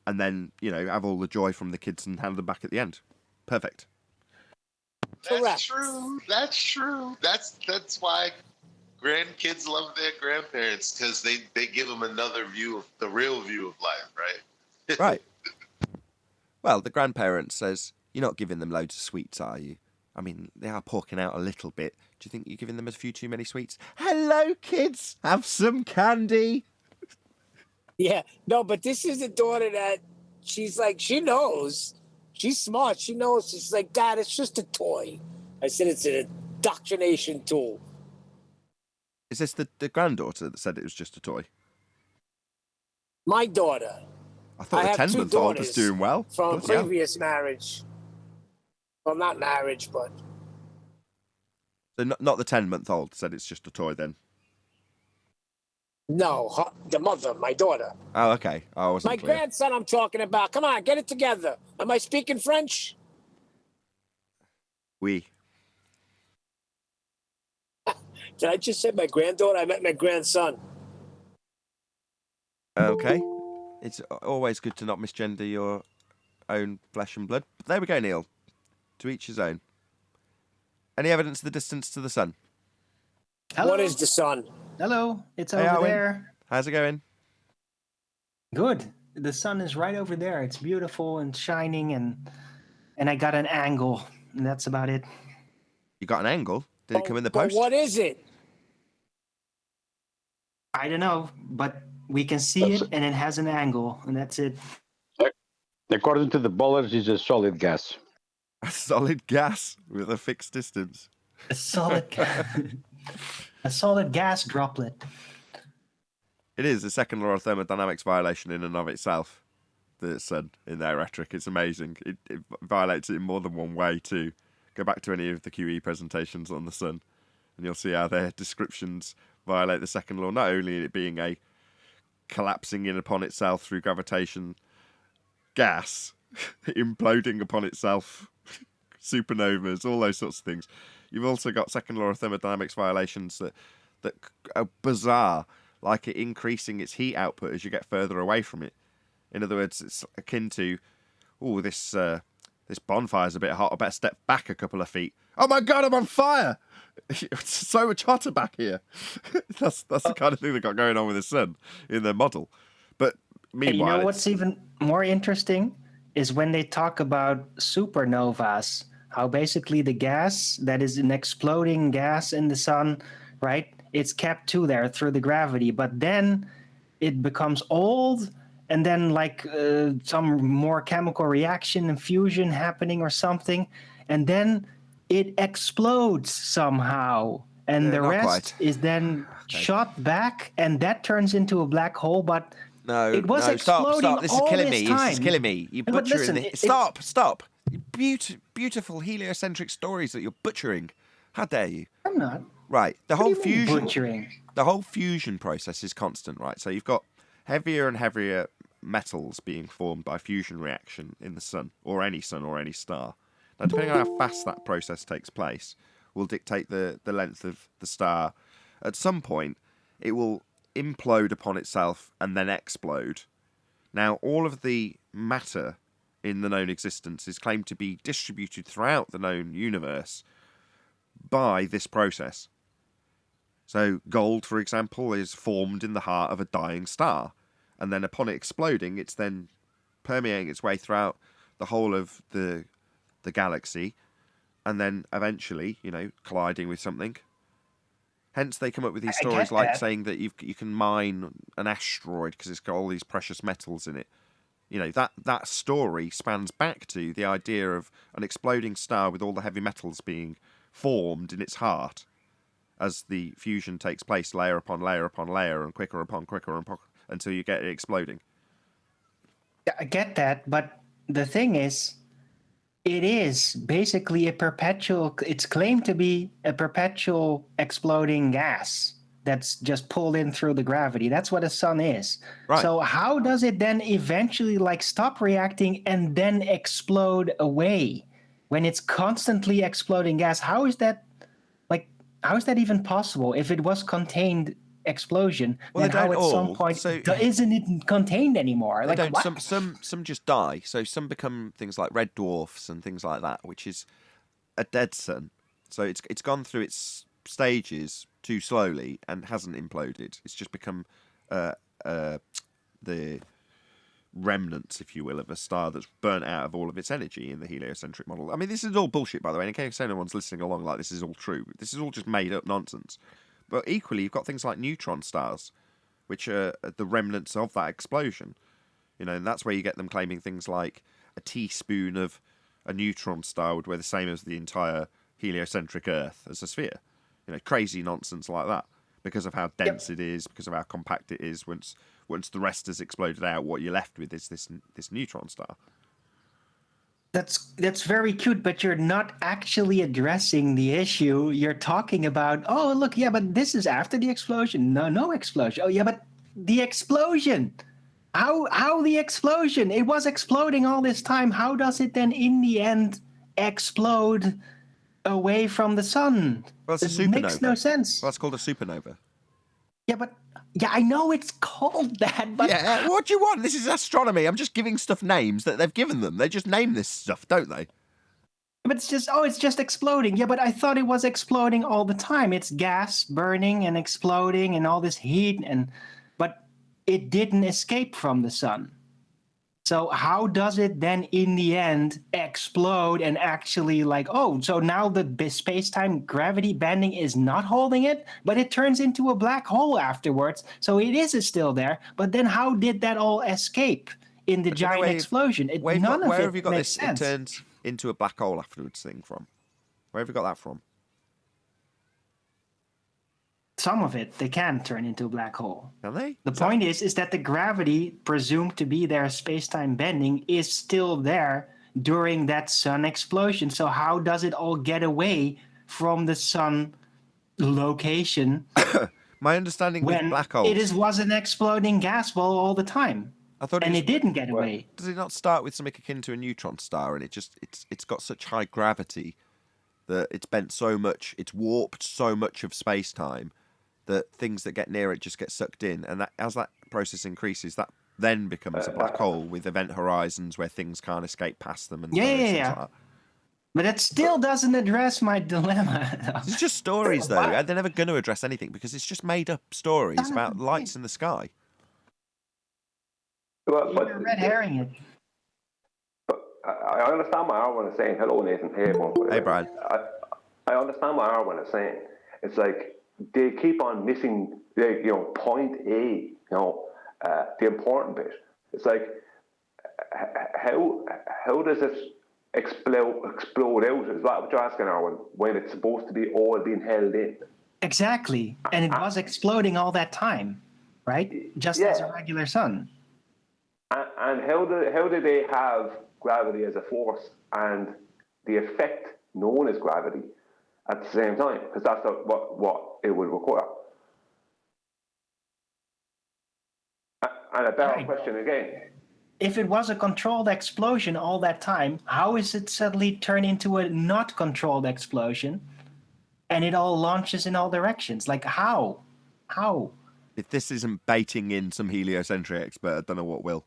S1: and then, have all the joy from the kids and hand them back at the end. Perfect.
S5: That's
S2: Correct.
S5: true. That's true. That's why grandkids love their grandparents, because they give them another view of the real view of life, right?
S1: Right. Well, the grandparent says, you're not giving them loads of sweets, are you? I mean, they are porking out a little bit. Do you think you're giving them a few too many sweets? Hello, kids. Have some candy.
S2: Yeah, no, but this is a daughter that she's like, she knows. She's smart. She knows. She's like, Dad, it's just a toy. I said, it's an indoctrination tool.
S1: Is this the granddaughter that said it was just a toy?
S2: My daughter.
S1: I thought
S2: I
S1: the
S2: have
S1: 10-month-old was doing well.
S2: From a
S1: Bloody hell.
S2: previous marriage. Well, not marriage, but
S1: So not the 10-month-old said it's just a toy then?
S2: no, the mother, my daughter.
S1: Oh, okay. I wasn't
S2: My
S1: clear.
S2: grandson I'm talking about. Come on, get it together. Am I speaking French?
S1: Oui.
S2: Did I just say my granddaughter? I meant my grandson.
S1: Okay. It's always good to not misgender your own flesh and blood. But there we go, Neil. To each his own. Any evidence of the distance to the sun?
S7: Hello.
S2: What is the sun?
S7: Hello, it's
S1: Hey,
S7: over
S1: Owen.
S7: there.
S1: How's it going?
S7: Good. The sun is right over there. It's beautiful and shining, and I got an angle, and that's about it.
S1: You got an angle? Did it come in the post?
S2: But what is it?
S7: I don't know, but we can see it, and it has an angle, and that's it.
S6: According to the ballers, it's a solid gas.
S1: A solid gas with a fixed distance.
S7: A solid, a solid gas droplet.
S1: It is a second law of thermodynamics violation in and of itself. The sun in their rhetoric. It's amazing. It violates it in more than one way too. Go back to any of the QE presentations on the sun, and you'll see how their descriptions violate the second law. Not only in it being a collapsing in upon itself through gravitation gas, imploding upon itself, supernovas, all those sorts of things. You've also got second law of thermodynamics violations that are bizarre, like it increasing its heat output as you get further away from it. In other words, it's akin to, this bonfire's a bit hot, I better step back a couple of feet. Oh my God, I'm on fire! It's so much hotter back here. That's the kind of thing they got going on with the sun in their model. But
S7: Hey,
S1: meanwhile,
S7: you know what's even more interesting is when they talk about supernovas, how basically the gas that is an exploding gas in the sun, right? It's kept to there through the gravity, but then it becomes old, and then like some more chemical reaction and fusion happening or something, and then it explodes somehow, and
S1: Yeah,
S7: the
S1: not
S7: rest
S1: quite.
S7: is then
S1: Okay.
S7: shot back, and that turns into a black hole. But
S1: No,
S7: it was
S1: stop.
S7: exploding
S1: This is
S7: all
S1: killing
S7: this
S1: me.
S7: time.
S1: This is killing me. You're
S7: But
S1: butchering
S7: listen,
S1: it. Stop. Beautiful heliocentric stories that you're butchering. How dare you?
S7: I'm not.
S1: Right. The
S7: What
S1: whole
S7: do you mean
S1: fusion
S7: butchering?
S1: the whole fusion process is constant, right? So you've got heavier and heavier metals being formed by fusion reaction in the sun or any star. Now, depending on how fast that process takes place, will dictate the length of the star. At some point, it will implode upon itself and then explode. Now, all of the matter in the known existence is claimed to be distributed throughout the known universe by this process. So gold, for example, is formed in the heart of a dying star, and then upon it exploding, it's then permeating its way throughout the whole of the galaxy, and then eventually, colliding with something. Hence, they come up with these
S7: I
S1: stories
S7: get
S1: like
S7: that.
S1: saying that you can mine an asteroid because it's got all these precious metals in it. That story spans back to the idea of an exploding star with all the heavy metals being formed in its heart as the fusion takes place layer upon layer upon layer and quicker upon quicker until you get it exploding.
S7: I get that, but the thing is, it is basically it's claimed to be a perpetual exploding gas that's just pulled in through the gravity. That's what a sun is.
S1: Right.
S7: So how does it then eventually like stop reacting and then explode away when it's constantly exploding gas? How is that even possible? If it was contained explosion,
S1: Well,
S7: then
S1: they
S7: how
S1: don't
S7: at some
S1: all,
S7: point
S1: so-
S7: isn't it contained anymore?
S1: They
S7: Like
S1: don't.
S7: what?
S1: Some just die. So some become things like red dwarfs and things like that, which is a dead sun. So it's gone through its stages too slowly and hasn't imploded. It's just become the remnants, if you will, of a star that's burnt out of all of its energy in the heliocentric model. I mean, this is all bullshit, by the way. And in case anyone's listening along like this is all true, this is all just made up nonsense. But equally, you've got things like neutron stars, which are the remnants of that explosion. You know, and that's where you get them claiming things like a teaspoon of a neutron star would weigh the same as the entire heliocentric Earth as a sphere. You know, crazy nonsense like that because of how dense it is, because of how compact it is. Once the rest has exploded out, what you're left with is this neutron star.
S7: That's very cute, but you're not actually addressing the issue. You're talking about, oh, look, yeah, but this is after the explosion. No explosion. Oh, yeah, but the explosion. How the explosion? It was exploding all this time. How does it then, in the end, explode away from the sun?
S1: Well, it's a
S7: It
S1: supernova.
S7: makes no sense.
S1: Well, that's called a supernova.
S7: Yeah, I know it's called that, but
S1: Yeah, what do you want? This is astronomy. I'm just giving stuff names that they've given them. They just name this stuff, don't they?
S7: But it's just exploding. Yeah, but I thought it was exploding all the time. It's gas burning and exploding and all this heat but it didn't escape from the sun. So how does it then in the end explode and actually so now the space-time gravity bending is not holding it, but it turns into a black hole afterwards. So it is still there, but then how did that all escape in the giant explosion? None of
S1: where
S7: it
S1: have you got
S7: makes
S1: this?
S7: sense.
S1: It turns into a black hole afterwards thing from? Where have you got that from?
S7: Some of it they can turn into a black hole.
S1: Can they?
S7: The point is that the gravity presumed to be there, space-time bending, is still there during that sun explosion. So how does it all get away from the sun location?
S1: My understanding with
S7: when
S1: black holes,
S7: it was an exploding gas ball all the time.
S1: I thought
S7: it didn't get away.
S1: Does it not start with something akin to a neutron star, and it's got such high gravity that it's bent so much, it's warped so much of space-time that things that get near it just get sucked in, and that as that process increases, that then becomes a black hole with event horizons where things can't escape past them. And things like that.
S7: But it still doesn't address my dilemma.
S1: It's just stories, though. They're never going to address anything because it's just made-up stories about lights in the sky.
S8: Well,
S7: You're red herring it.
S8: But I understand what Arwen is saying. Hello, Nathan.
S1: Hey, Brian.
S8: I understand what Arwen is saying. It's like they keep on missing, point A, the important bit. It's like, how does it explode out? Is that what you're asking, Arwen? When it's supposed to be all being held in?
S7: Exactly, and it was exploding all that time, right? Just as a regular sun.
S8: And how do they have gravity as a force and the effect known as gravity at the same time? Because that's what it would require. And a better question again.
S7: If it was a controlled explosion all that time, how is it suddenly turned into a not controlled explosion and it all launches in all directions? Like how?
S1: If this isn't baiting in some heliocentric expert, I don't know what will.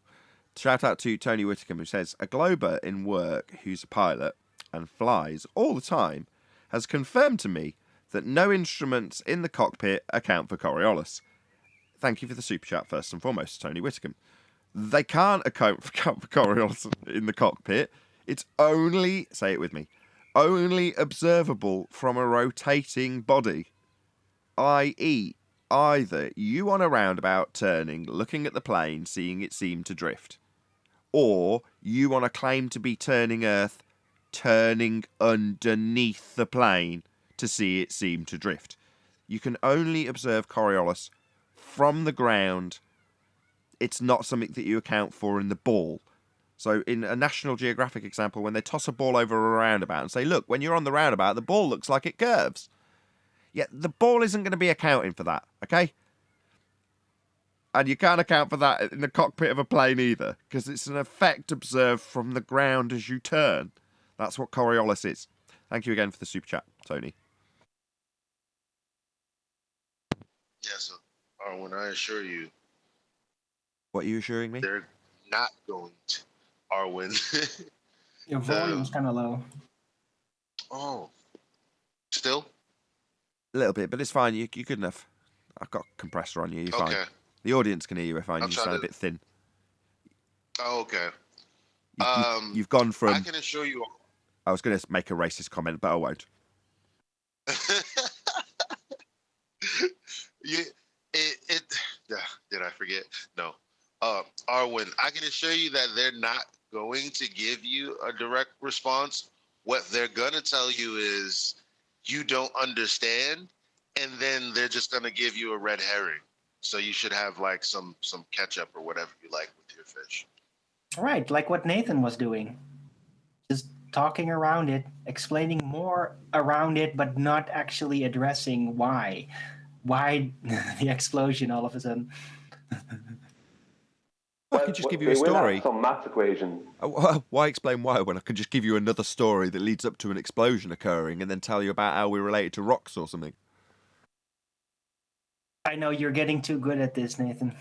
S1: Shout out to Tony Whitcomb, who says, a Glober in work who's a pilot and flies all the time has confirmed to me that no instruments in the cockpit account for Coriolis. Thank you for the super chat, first and foremost, Tony Whitcomb. They can't account for Coriolis in the cockpit. It's only, say it with me, only observable from a rotating body, i.e., either you on a roundabout turning, looking at the plane, seeing it seem to drift, or you on a claim to be turning Earth, turning underneath the plane to see it seem to drift. You can only observe Coriolis from the ground. It's not something that you account for in the ball. So in a National Geographic example, when they toss a ball over a roundabout and say, look, when you're on the roundabout, the ball looks like it curves. Yet the ball isn't going to be accounting for that, okay? And you can't account for that in the cockpit of a plane either, because it's an effect observed from the ground as you turn. That's what Coriolis is. Thank you again for the super chat, Tony.
S5: Yeah, so Arwen, I assure you,
S1: What are you assuring me?
S5: they're not going to. Arwen.
S7: Your volume's kind of low.
S5: Oh, still?
S1: A little bit, but it's fine. You're good enough. I've got a compressor on you. You're fine.
S5: Okay.
S1: The audience can hear you fine.
S5: I'll
S1: You
S5: try
S1: sound a
S5: to-
S1: bit thin.
S5: Oh, okay.
S1: You've gone from...
S5: I can assure you.
S1: I was going to make a racist comment, but I won't. Did I forget? No. Arwen, I can assure you that they're not going to give you a direct response. What they're going to tell you is you don't understand, and then they're just going to give you a red herring. So you should have like some ketchup or whatever you like with your fish.
S7: Right, like what Nathan was doing. Just talking around it, explaining more around it, but not actually addressing why. Why the explosion all of a sudden?
S1: I could just give you a
S8: They will
S1: story.
S8: have some maths equation.
S1: Why explain why when I could just give you another story that leads up to an explosion occurring and then tell you about how we're related to rocks or something?
S7: I know you're getting too good at this, Nathan.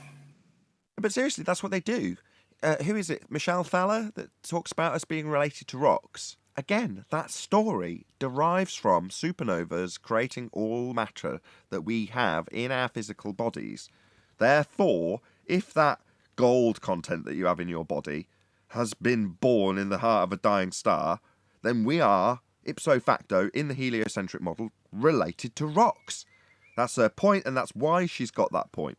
S1: But seriously, that's what they do. Who is it? Michelle Thaler that talks about us being related to rocks? Again, that story derives from supernovas creating all matter that we have in our physical bodies. Therefore, if that gold content that you have in your body has been born in the heart of a dying star, then we are, ipso facto, in the heliocentric model, related to rocks. That's her point, and that's why she's got that point.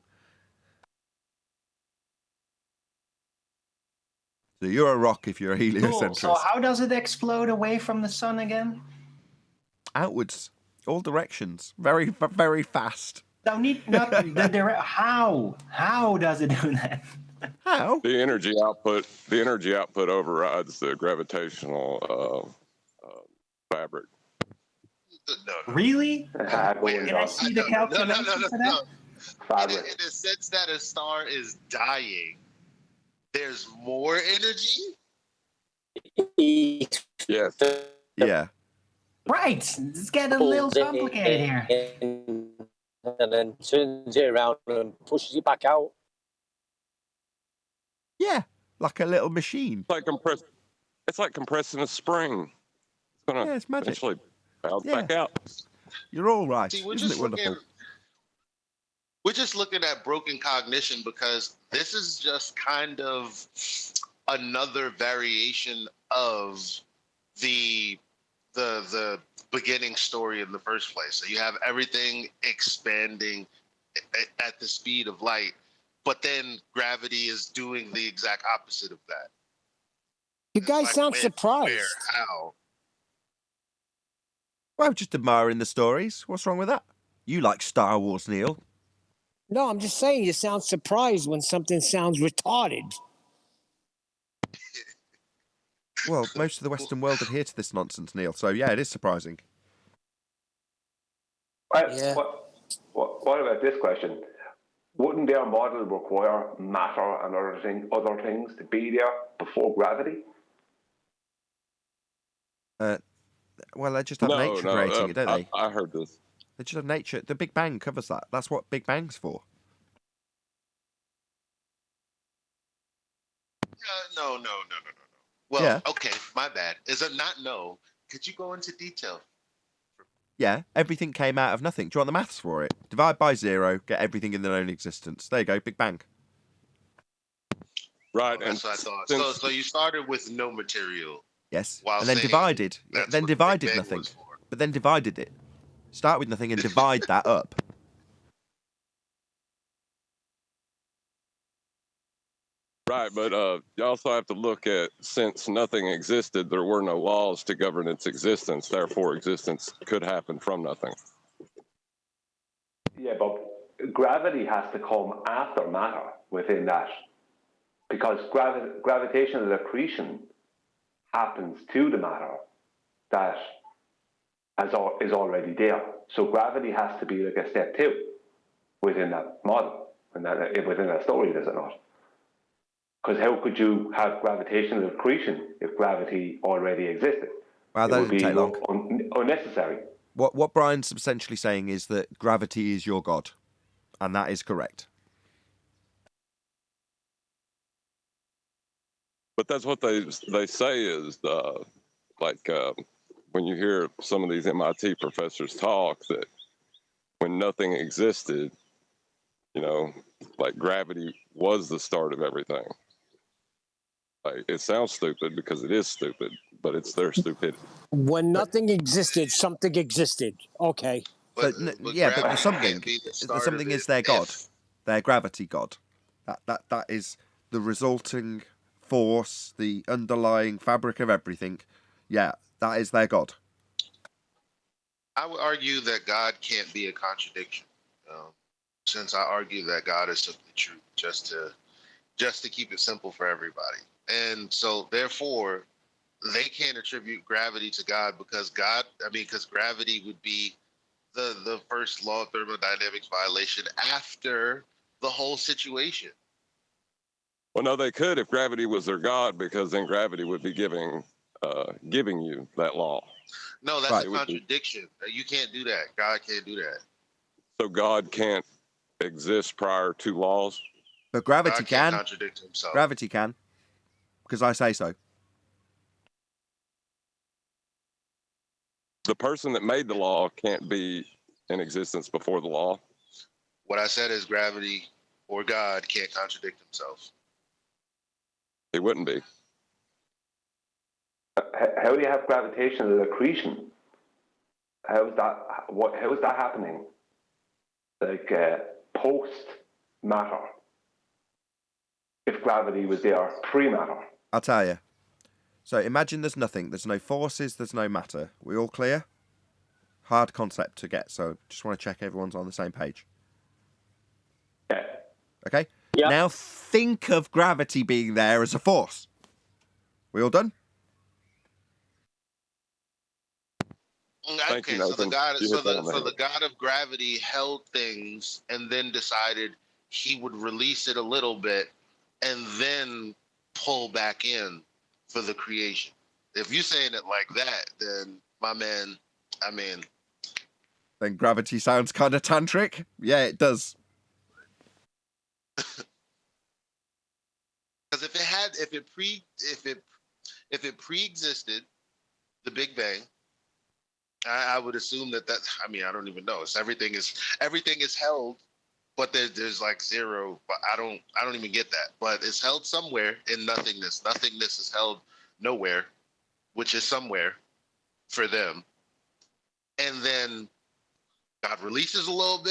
S1: So you're a rock if you're a heliocentrist.
S7: Cool. So how does it explode away from the sun again?
S1: Outwards, all directions, very, very fast.
S7: Not the direct. How? How does it do that?
S1: How?
S3: The energy output overrides the gravitational fabric.
S5: No.
S7: Really?
S5: Wait,
S7: Can I see the calculation for that?
S8: Fabric.
S5: In a sense that a star is dying, there's more energy?
S3: Yes.
S1: Yeah.
S7: Right. It's getting a little complicated here.
S4: And then turns it around and pushes it back out.
S1: Yeah, like a little machine.
S3: It's like compressing a spring. It's gonna
S1: It's magic.
S3: eventually bounce back out.
S1: You're all right.
S5: See,
S1: Isn't it wonderful?
S5: We're just looking at broken cognition because this is just kind of another variation of the beginning story in the first place. So you have everything expanding at the speed of light, but then gravity is doing the exact opposite of that.
S2: You guys
S5: Like
S2: sound
S5: when,
S2: surprised.
S5: where, how?
S1: Well, just admiring the stories. What's wrong with that? You like Star Wars, Neil.
S2: No, I'm just saying you sound surprised when something sounds retarded.
S1: Well, most of the Western world adhere to this nonsense, Neil. So, yeah, it is surprising.
S2: Yeah.
S8: What about this question? Wouldn't their model require matter and other things to be there before gravity?
S1: Well, they just have nature creating it, don't they?
S3: I heard this.
S1: They just have nature. The Big Bang covers that. That's what Big Bang's for.
S5: No. Well,
S1: Yeah.
S5: okay, my bad. Is it not no? Could you go into detail?
S1: Yeah, everything came out of nothing. Do you want the maths for it? Divide by 0, get everything in their own existence. There you go, Big Bang.
S3: Right, and
S5: That's what I thought. So you started with no material.
S1: Yes,
S5: While
S1: and then
S5: saying
S1: divided.
S5: that's
S1: Then
S5: what Big
S1: divided
S5: Bang
S1: nothing.
S5: was for.
S1: But then divided it. Start with nothing and divide that up.
S3: right, but you also have to look at, since nothing existed, there were no laws to govern its existence. Therefore, existence could happen from nothing.
S8: Yeah, but gravity has to come after matter within that. because gravitational accretion happens to the matter that is already there. So gravity has to be like a step two within that model, and within that story, does it not? Because how could you have gravitational accretion if gravity already existed?
S1: Well, that doesn't take long.
S8: Unnecessary.
S1: What Brian's essentially saying is that gravity is your god, and that is correct.
S3: But that's what they say is when you hear some of these MIT professors talk, that when nothing existed, like gravity was the start of everything. Like, it sounds stupid because it is stupid, but it's their stupidity.
S2: When nothing existed, something existed. Okay.
S1: But the something is their god, their gravity god. That is the resulting force, the underlying fabric of everything. Yeah, that is their god.
S5: I would argue that God can't be a contradiction, since I argue that God is simply truth, just to keep it simple for everybody. And so, therefore, they can't attribute gravity to God because gravity would be the first law of thermodynamics violation after the whole situation.
S3: Well, no, they could if gravity was their god, because then gravity would be giving you that law.
S5: No, that's a contradiction. You can't do that. God can't do that.
S3: So God can't exist prior to laws?
S1: But gravity can.
S5: Contradict himself.
S1: Gravity can, because I say so.
S3: The person that made the law can't be in existence before the law.
S5: What I said is gravity or God can't contradict himself.
S3: He wouldn't be.
S8: How do you have gravitational accretion? How is that happening? Like post matter. If gravity was there pre-matter.
S1: I'll tell you. So imagine there's nothing. There's no forces. There's no matter. We all clear? Hard concept to get. So just want to check everyone's on the same page.
S8: Yeah.
S1: Okay?
S4: Yeah.
S1: Now think of gravity being there as a force. We all done?
S5: Okay, so the god of gravity held things and then decided he would release it a little bit and then pull back in for the creation. If you're saying it like that, then my man,
S1: then gravity sounds kind of tantric. Yeah, it does.
S5: Because if it pre-existed the Big Bang, I would assume that I don't even know. So everything is held, but there's like zero. But I don't even get that. But it's held somewhere in nothingness. Nothingness is held nowhere, which is somewhere for them. And then God releases a little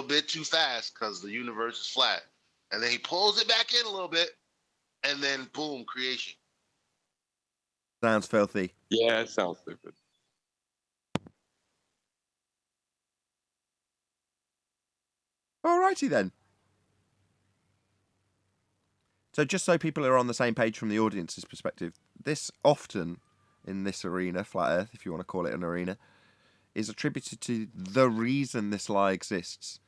S5: bit too fast because the universe is flat. And then he pulls it back in a little bit, and then boom, creation.
S1: Sounds filthy.
S3: Yeah, it sounds stupid.
S1: Alrighty then. So just so people are on the same page from the audience's perspective, this often in this arena, flat earth, if you want to call it an arena, is attributed to the reason this lie exists.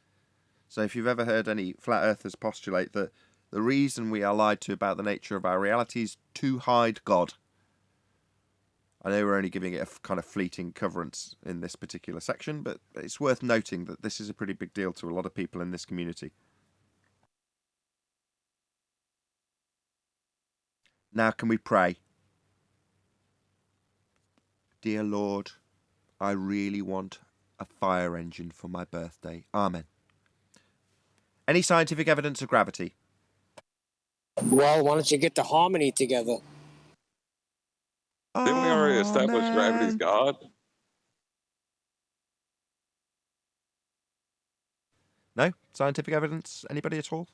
S1: So if you've ever heard any flat earthers postulate that the reason we are lied to about the nature of our reality is to hide God. I know we're only giving it a kind of fleeting coverance in this particular section, but it's worth noting that this is a pretty big deal to a lot of people in this community. Now can we pray? Dear Lord, I really want a fire engine for my birthday. Amen. Any scientific evidence of gravity?
S2: Well, why don't you get the harmony together?
S3: Didn't we already establish gravity's God?
S1: No? Scientific evidence? Anybody at all?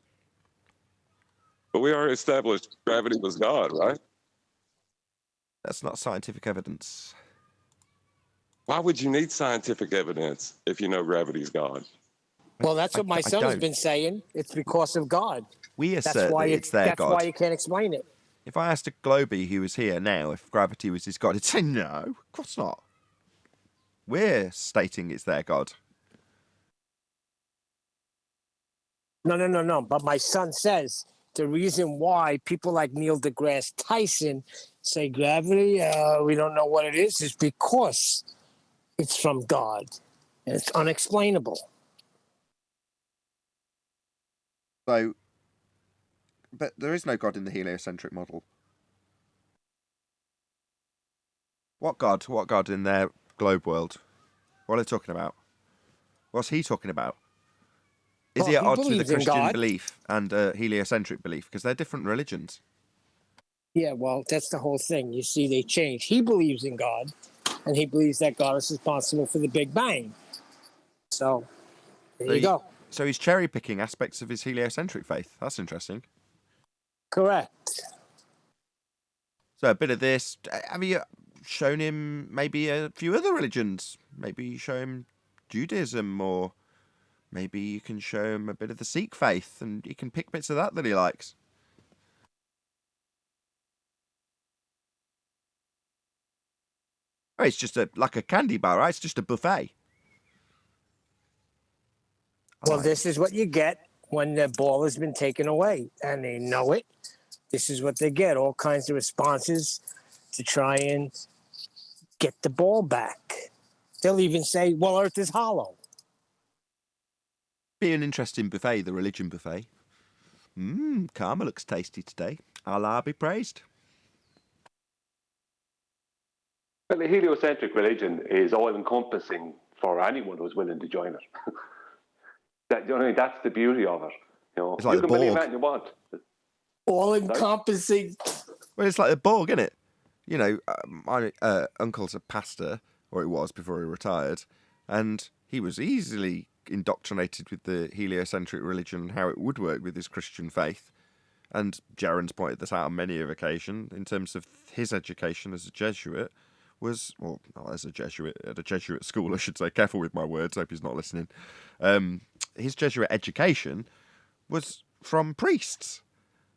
S3: But we already established gravity was God, right?
S1: That's not scientific evidence.
S3: Why would you need scientific evidence if you know gravity's God?
S2: Well, that's what my son's
S1: don't.
S2: been saying. It's because of God.
S1: We
S2: That's
S1: assert
S2: why
S1: that it's their
S2: that's why
S1: God.
S2: you can't explain it.
S1: If I asked a Globie who was here now if gravity was his God, he'd say, no, of course not. We're stating it's their God.
S2: No. But my son says the reason why people like Neil deGrasse Tyson say gravity, we don't know what it is because it's from God. And it's unexplainable.
S1: So, but there is no God in the heliocentric model. What God? What God in their globe world? What are they talking about? What's he talking about? Is
S2: Well,
S1: he at
S2: he
S1: odds with a
S2: believes in
S1: Christian
S2: God.
S1: belief and a heliocentric belief? Because they're different religions.
S2: Yeah, well, that's the whole thing. You see, they change. He believes in God, and he believes that God is responsible for the Big Bang. So, there you go.
S1: So he's cherry picking aspects of his heliocentric faith. That's interesting.
S2: Correct.
S1: So a bit of this. Have you shown him maybe a few other religions? Maybe you show him Judaism, or maybe you can show him a bit of the Sikh faith, and he can pick bits of that he likes. Oh, it's just like a candy bar, right? It's just a buffet.
S2: Well, this is what you get when the ball has been taken away, and they know it. This is what they get, all kinds of responses to try and get the ball back. They'll even say, well, Earth is hollow.
S1: Be an interesting buffet, the religion buffet. Karma looks tasty today. Allah be praised.
S8: Well, the heliocentric religion is all-encompassing for anyone who's willing to join it. That's the beauty of it.
S1: It's like
S8: you
S1: the
S8: can believe
S1: Borg.
S8: anything you want.
S2: All-encompassing.
S1: Well, it's like the Borg, isn't it? You know, my uncle's a pastor, or he was before he retired, and he was easily indoctrinated with the heliocentric religion and how it would work with his Christian faith. And Jaron's pointed this out on many of occasions in terms of his education as a Jesuit was, well, not as a Jesuit, at a Jesuit school, I should say. Careful with my words, hope he's not listening. His Jesuit education was from priests.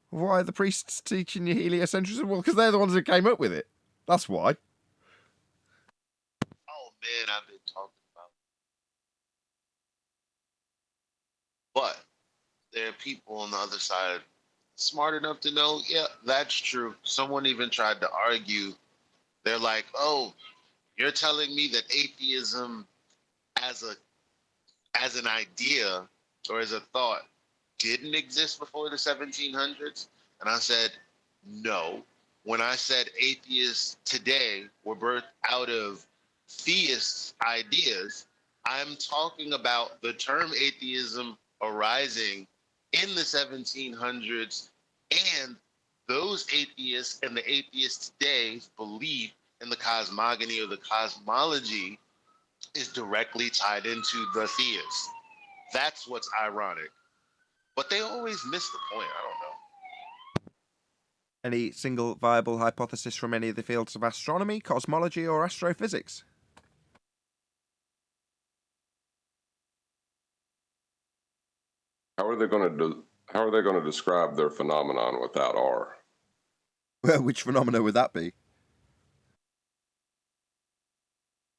S1: Why are the priests teaching you heliocentrism? Well, because they're the ones who came up with it. That's why.
S5: Oh man, I've been talking about. But there are people on the other side smart enough to know, yeah, that's true. Someone even tried to argue. They're like, oh, you're telling me that atheism as an idea or as a thought didn't exist before the 1700s? And I said, no. When I said atheists today were birthed out of theist ideas, I'm talking about the term atheism arising in the 1700s, and those atheists and the atheists today believe in the cosmogony or the cosmology is directly tied into the theists. That's what's ironic. But they always miss the point. I don't know.
S1: Any single viable hypothesis from any of the fields of astronomy, cosmology, or astrophysics?
S3: How are they going to describe their phenomenon without R?
S1: Well, which phenomena would that be?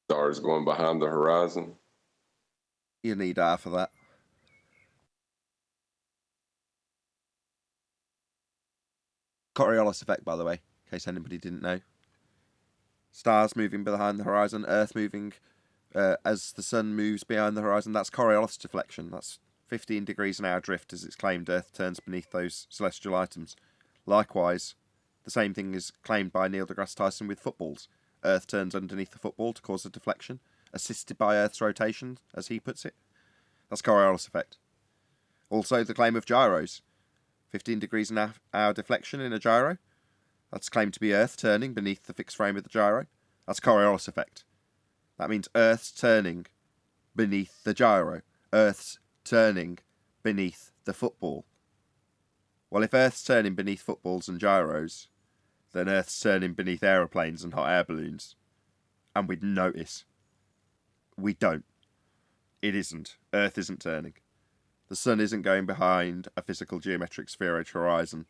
S3: Stars going behind the horizon.
S1: You need R for that. Coriolis effect, by the way, in case anybody didn't know. Stars moving behind the horizon, Earth moving as the sun moves behind the horizon. That's Coriolis deflection. That's 15 degrees an hour drift, as it's claimed Earth turns beneath those celestial items. Likewise, the same thing is claimed by Neil deGrasse Tyson with footballs. Earth turns underneath the football to cause a deflection, assisted by Earth's rotation, as he puts it. That's Coriolis effect. Also, the claim of gyros. 15 degrees an hour deflection in a gyro. That's claimed to be Earth turning beneath the fixed frame of the gyro. That's Coriolis effect. That means Earth's turning beneath the gyro. Earth's turning beneath the football. Well, if Earth's turning beneath footballs and gyros, then Earth's turning beneath aeroplanes and hot air balloons. And we'd notice. We don't. It isn't. Earth isn't turning. The sun isn't going behind a physical geometric sphere-edge horizon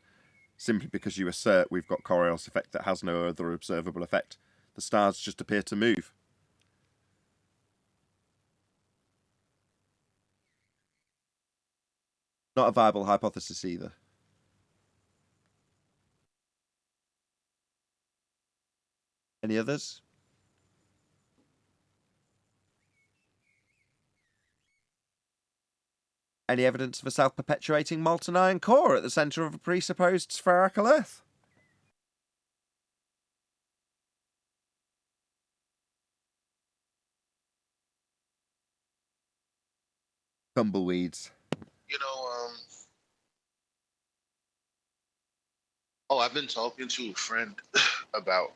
S1: simply because you assert we've got Coriolis effect that has no other observable effect. The stars just appear to move. Not a viable hypothesis either. Any others? Any evidence of a self-perpetuating molten iron core at the centre of a presupposed spherical Earth? Tumbleweeds.
S5: You know, oh, I've been talking to a friend about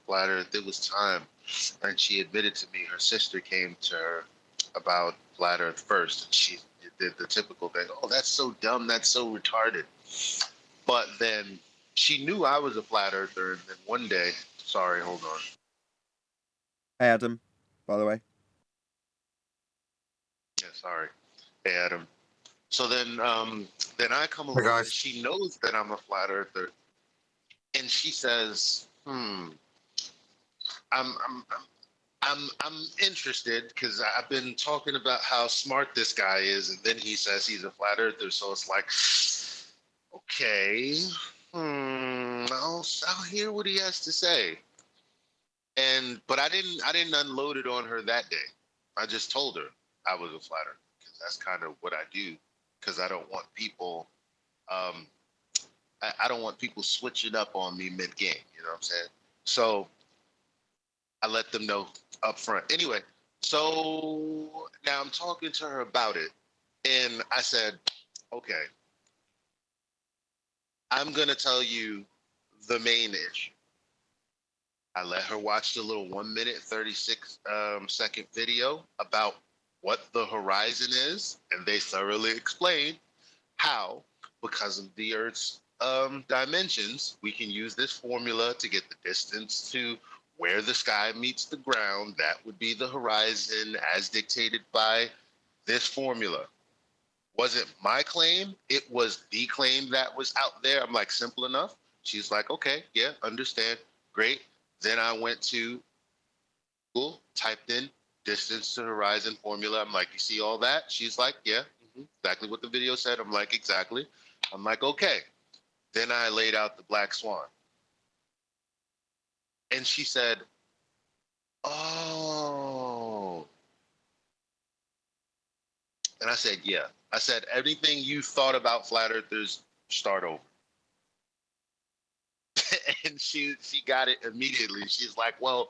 S5: flat Earth. It was time, and she admitted to me her sister came to her about flat Earth first, and she did the typical thing. Oh, that's so dumb. That's so retarded. But then she knew I was a flat earther, and then one day, sorry, hold on.
S1: Hey, Adam, by the way.
S5: Yeah, sorry. Hey, Adam. So then I come along, and she knows that I'm a flat earther, and she says, I'm interested because I've been talking about how smart this guy is, and then he says he's a flat earther. So it's like, okay, I'll hear what he has to say. But I didn't unload it on her that day. I just told her I was a flat earther because that's kind of what I do. Because I don't want people, I don't want people switching up on me mid game. You know what I'm saying? So I let them know up front. Anyway, so now I'm talking to her about it, and I said, okay, I'm gonna tell you the main issue. I let her watch the little 1 minute 36-second video about what the horizon is, and they thoroughly explained how, because of the Earth's dimensions, we can use this formula to get the distance to where the sky meets the ground. That would be the horizon as dictated by this formula. Wasn't my claim, it was the claim that was out there. I'm like, simple enough. She's like, okay, yeah, understand, great. Then I went to Google, typed in distance to horizon formula. I'm like, you see all that? She's like, yeah, exactly what the video said. I'm like, exactly. I'm like, okay. Then I laid out the black swan. And she said, oh. And I said, yeah. I said, everything you thought about flat earthers, start over. And she got it immediately. She's like, well,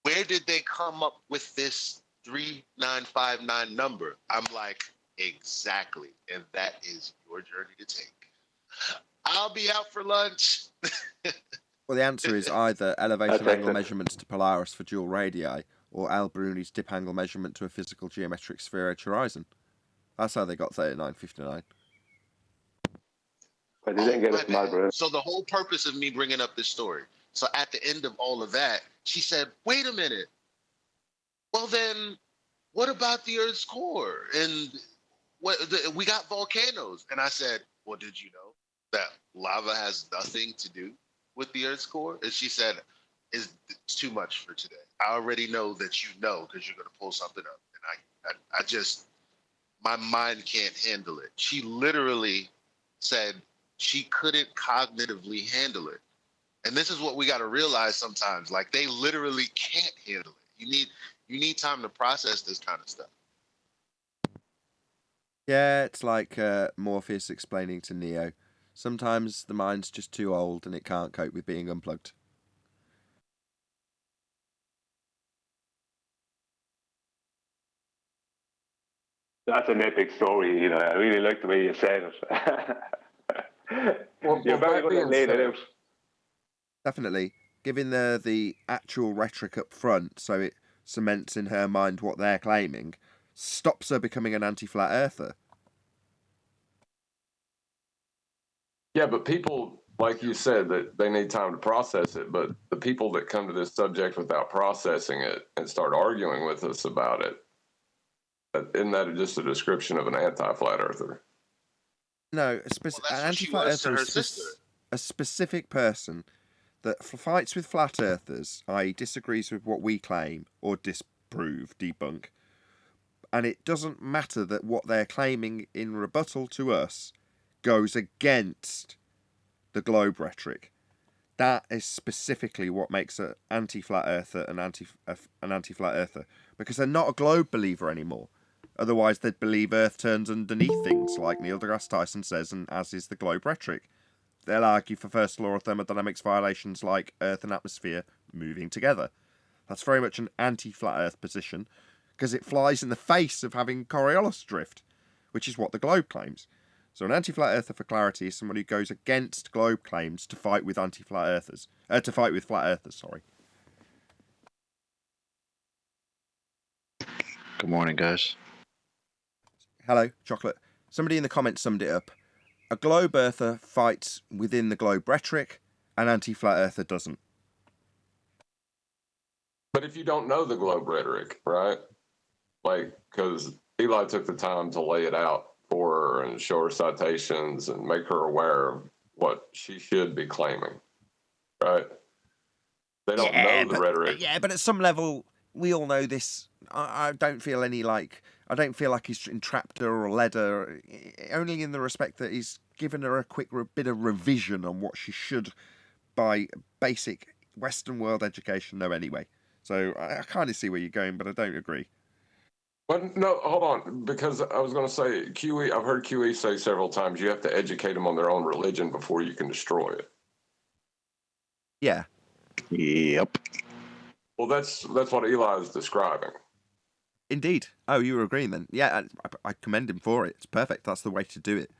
S5: where did they come up with this 3959 number? I'm like, exactly. And that is your journey to take. I'll be out for lunch.
S1: Well, the answer is either elevation angle measurements to Polaris for dual radii, or Al Bruni's dip angle measurement to a physical geometric sphere-edge horizon. That's how they got 3959.
S8: But they didn't get it from Al Bruni.
S5: So the whole purpose of me bringing up this story, so at the end of all of that, she said, wait a minute. Well, then what about the Earth's core? And we got volcanoes. And I said, well, did you know that lava has nothing to do with the Earth's core? And she said, it's too much for today. I already know that you know because you're going to pull something up. And I just, my mind can't handle it. She literally said she couldn't cognitively handle it. And this is what we got to realize sometimes. Like, they literally can't handle it. You need time to process this kind of stuff.
S1: Yeah, it's like Morpheus explaining to Neo. Sometimes the mind's just too old and it can't cope with being unplugged.
S8: That's an epic story, you know. I really like the way you said it. You're very good at laying it out.
S1: Definitely. Giving the actual rhetoric up front so it cements in her mind what they're claiming stops her becoming an anti-flat earther.
S9: Yeah, but people, like you said, that they need time to process it. But the people that come to this subject without processing it and start arguing with us about it, Isn't that just a description of an anti-flat earther?
S1: No,
S5: Well, that's
S1: an
S5: what she
S1: anti-flat
S5: was to
S1: earther
S5: her
S1: is
S5: sister.
S1: a specific person that fights with flat earthers, i.e., disagrees with what we claim or disprove, debunk. And it doesn't matter that what they're claiming in rebuttal to us goes against the globe rhetoric. That is specifically what makes an anti-flat earther an anti-flat earther, because they're not a globe believer anymore. Otherwise, they'd believe Earth turns underneath things, like Neil deGrasse Tyson says, and as is the globe rhetoric. They'll argue for first law of thermodynamics violations like Earth and atmosphere moving together. That's very much an anti-flat Earth position, because it flies in the face of having Coriolis drift, which is what the globe claims. So an anti-flat earther, for clarity, is someone who goes against globe claims to fight with anti-flat earthers. To fight with flat earthers, sorry.
S10: Good morning, guys.
S1: Hello, Chocolate. Somebody in the comments summed it up. A globe earther fights within the globe rhetoric, an anti-flat earther doesn't.
S9: But if you don't know the globe rhetoric, right? Like, because Eli took the time to lay it out for her and show her citations and make her aware of what she should be claiming, right? They don't know the rhetoric.
S1: Yeah, but at some level, we all know this. I don't feel I don't feel like he's entrapped her or led her, only in the respect that he's given her a quick bit of revision on what she should, by basic Western world education, know anyway. So I kind of see where you're going, but I don't agree.
S9: But no, hold on, because I was going to say QE. I've heard QE say several times you have to educate them on their own religion before you can destroy it.
S1: Yeah.
S10: Yep.
S9: Well, that's what Eli is describing.
S1: Indeed. Oh, you were agreeing then? Yeah, I commend him for it. It's perfect. That's the way to do it.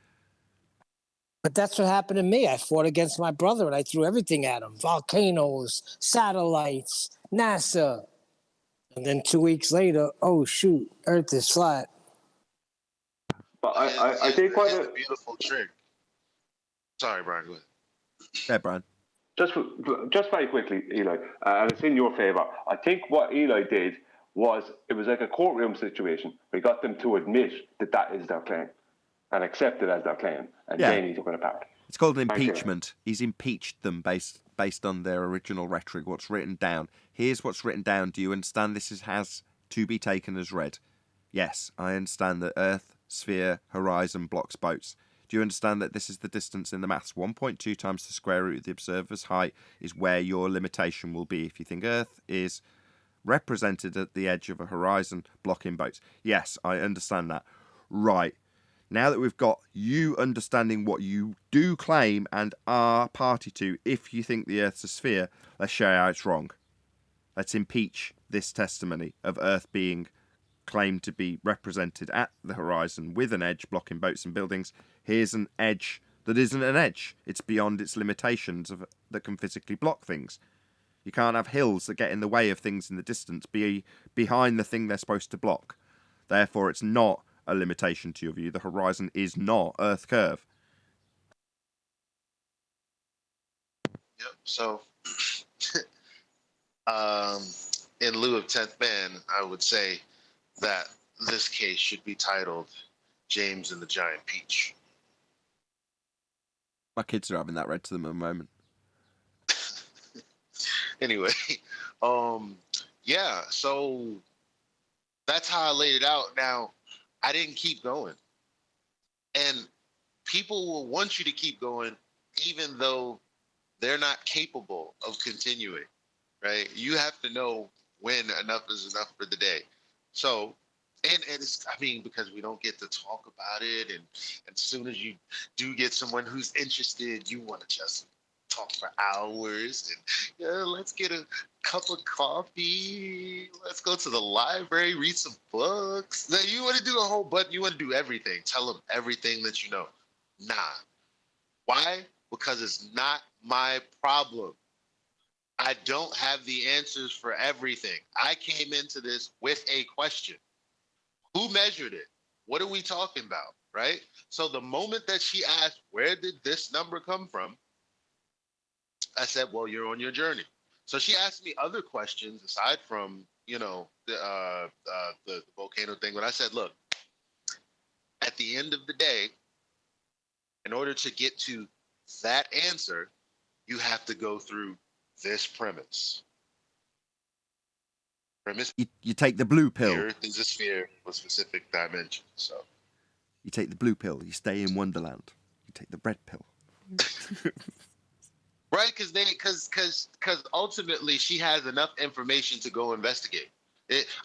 S2: But that's what happened to me. I fought against my brother and I threw everything at him. Volcanoes, satellites, NASA. And then 2 weeks later, oh shoot, Earth is flat.
S8: But I think
S5: quite a beautiful trick. Sorry, Brian. Go ahead.
S1: Yeah, Brian.
S8: Just very quickly, Eli, and it's in your favor. I think what Eli did was it was like a courtroom situation. We got them to admit that is their claim and accept it as their claim, and then he took it apart.
S1: It's called an impeachment. He's impeached them based on their original rhetoric, what's written down. Here's what's written down. Do you understand this has to be taken as read? Yes, I understand that Earth, sphere, horizon blocks boats. Do you understand that this is the distance in the maths? 1.2 times the square root of the observer's height is where your limitation will be if you think Earth is represented at the edge of a horizon blocking boats. Yes, I understand that. Right. Now that we've got you understanding what you do claim and are party to, if you think the Earth's a sphere, let's show you how it's wrong. Let's impeach this testimony of Earth being claimed to be represented at the horizon with an edge blocking boats and buildings. Here's an edge that isn't an edge. It's beyond its limitations that can physically block things. You can't have hills that get in the way of things in the distance, be behind the thing they're supposed to block. Therefore, it's not a limitation to your view. The horizon is not Earth curve.
S5: Yep. So, in lieu of 10th Man, I would say that this case should be titled James and the Giant Peach.
S1: My kids are having that read to them at the moment.
S5: Anyway, yeah, so that's how I laid it out. Now, I didn't keep going. And people will want you to keep going even though they're not capable of continuing, right? You have to know when enough is enough for the day. So, and it's, I mean, because we don't get to talk about it, and as soon as you do get someone who's interested, you want to just talk for hours, and yeah, let's get a cup of coffee, let's go to the library, read some books. Now, you want to do a whole, but you want to do everything. Tell them everything that you know. Nah. Why? Because it's not my problem. I don't have the answers for everything. I came into this with a question. Who measured it? What are we talking about, right? So the moment that she asked, where did this number come from? I said, well, you're on your journey. So she asked me other questions aside from the volcano thing, but I said, look, at the end of the day, in order to get to that answer, you have to go through this premise.
S1: You take the blue
S5: The
S1: pill.
S5: Earth is a sphere with specific dimensions. So
S1: You take the blue pill. You stay in Wonderland. You take the red pill.
S5: right, because ultimately she has enough information to go investigate.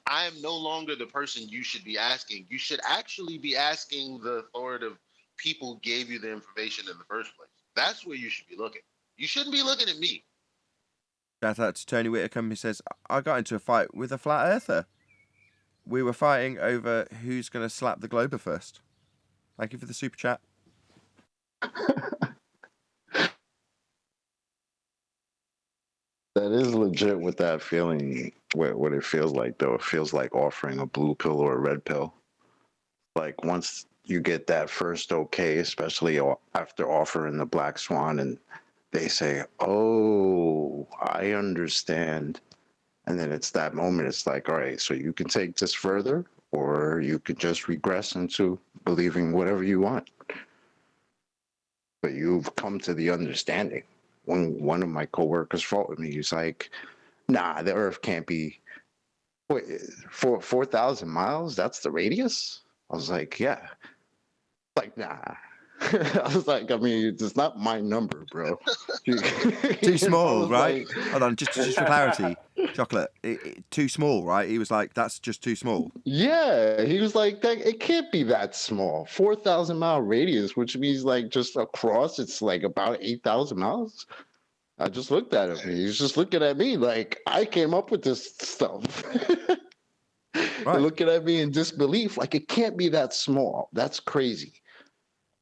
S5: I am no longer the person you should be asking. You should actually be asking the authoritative people who gave you the information in the first place. That's where you should be looking. You shouldn't be looking at me.
S1: Shout out to Tony Whitcomb, who says, I got into a fight with a flat earther. We were fighting over who's going to slap the Glober first. Thank you for the super chat.
S10: That is legit with that feeling, what it feels like, though. It feels like offering a blue pill or a red pill. Like, once you get that first okay, especially after offering the black swan, and they say, oh, I understand. And then it's that moment, it's like, all right, so you can take this further, or you could just regress into believing whatever you want. But you've come to the understanding. When one of my coworkers fought with me, he's like, nah, the Earth can't be, wait, 4,000 miles? That's the radius? I was like, yeah. Like, nah. I was like, I mean, it's not my number, bro.
S1: Too small, right?
S10: Like,
S1: Hold on, just for clarity. Chocolate, too small, right? He was like, that's just too small.
S10: yeah, he was like, that, it can't be that small. 4,000 mile radius, which means like just across, it's like about 8,000 miles. I just looked at him. He was just looking at me like I came up with this stuff.
S1: Right.
S10: Looking at me in disbelief, like it can't be that small. That's crazy.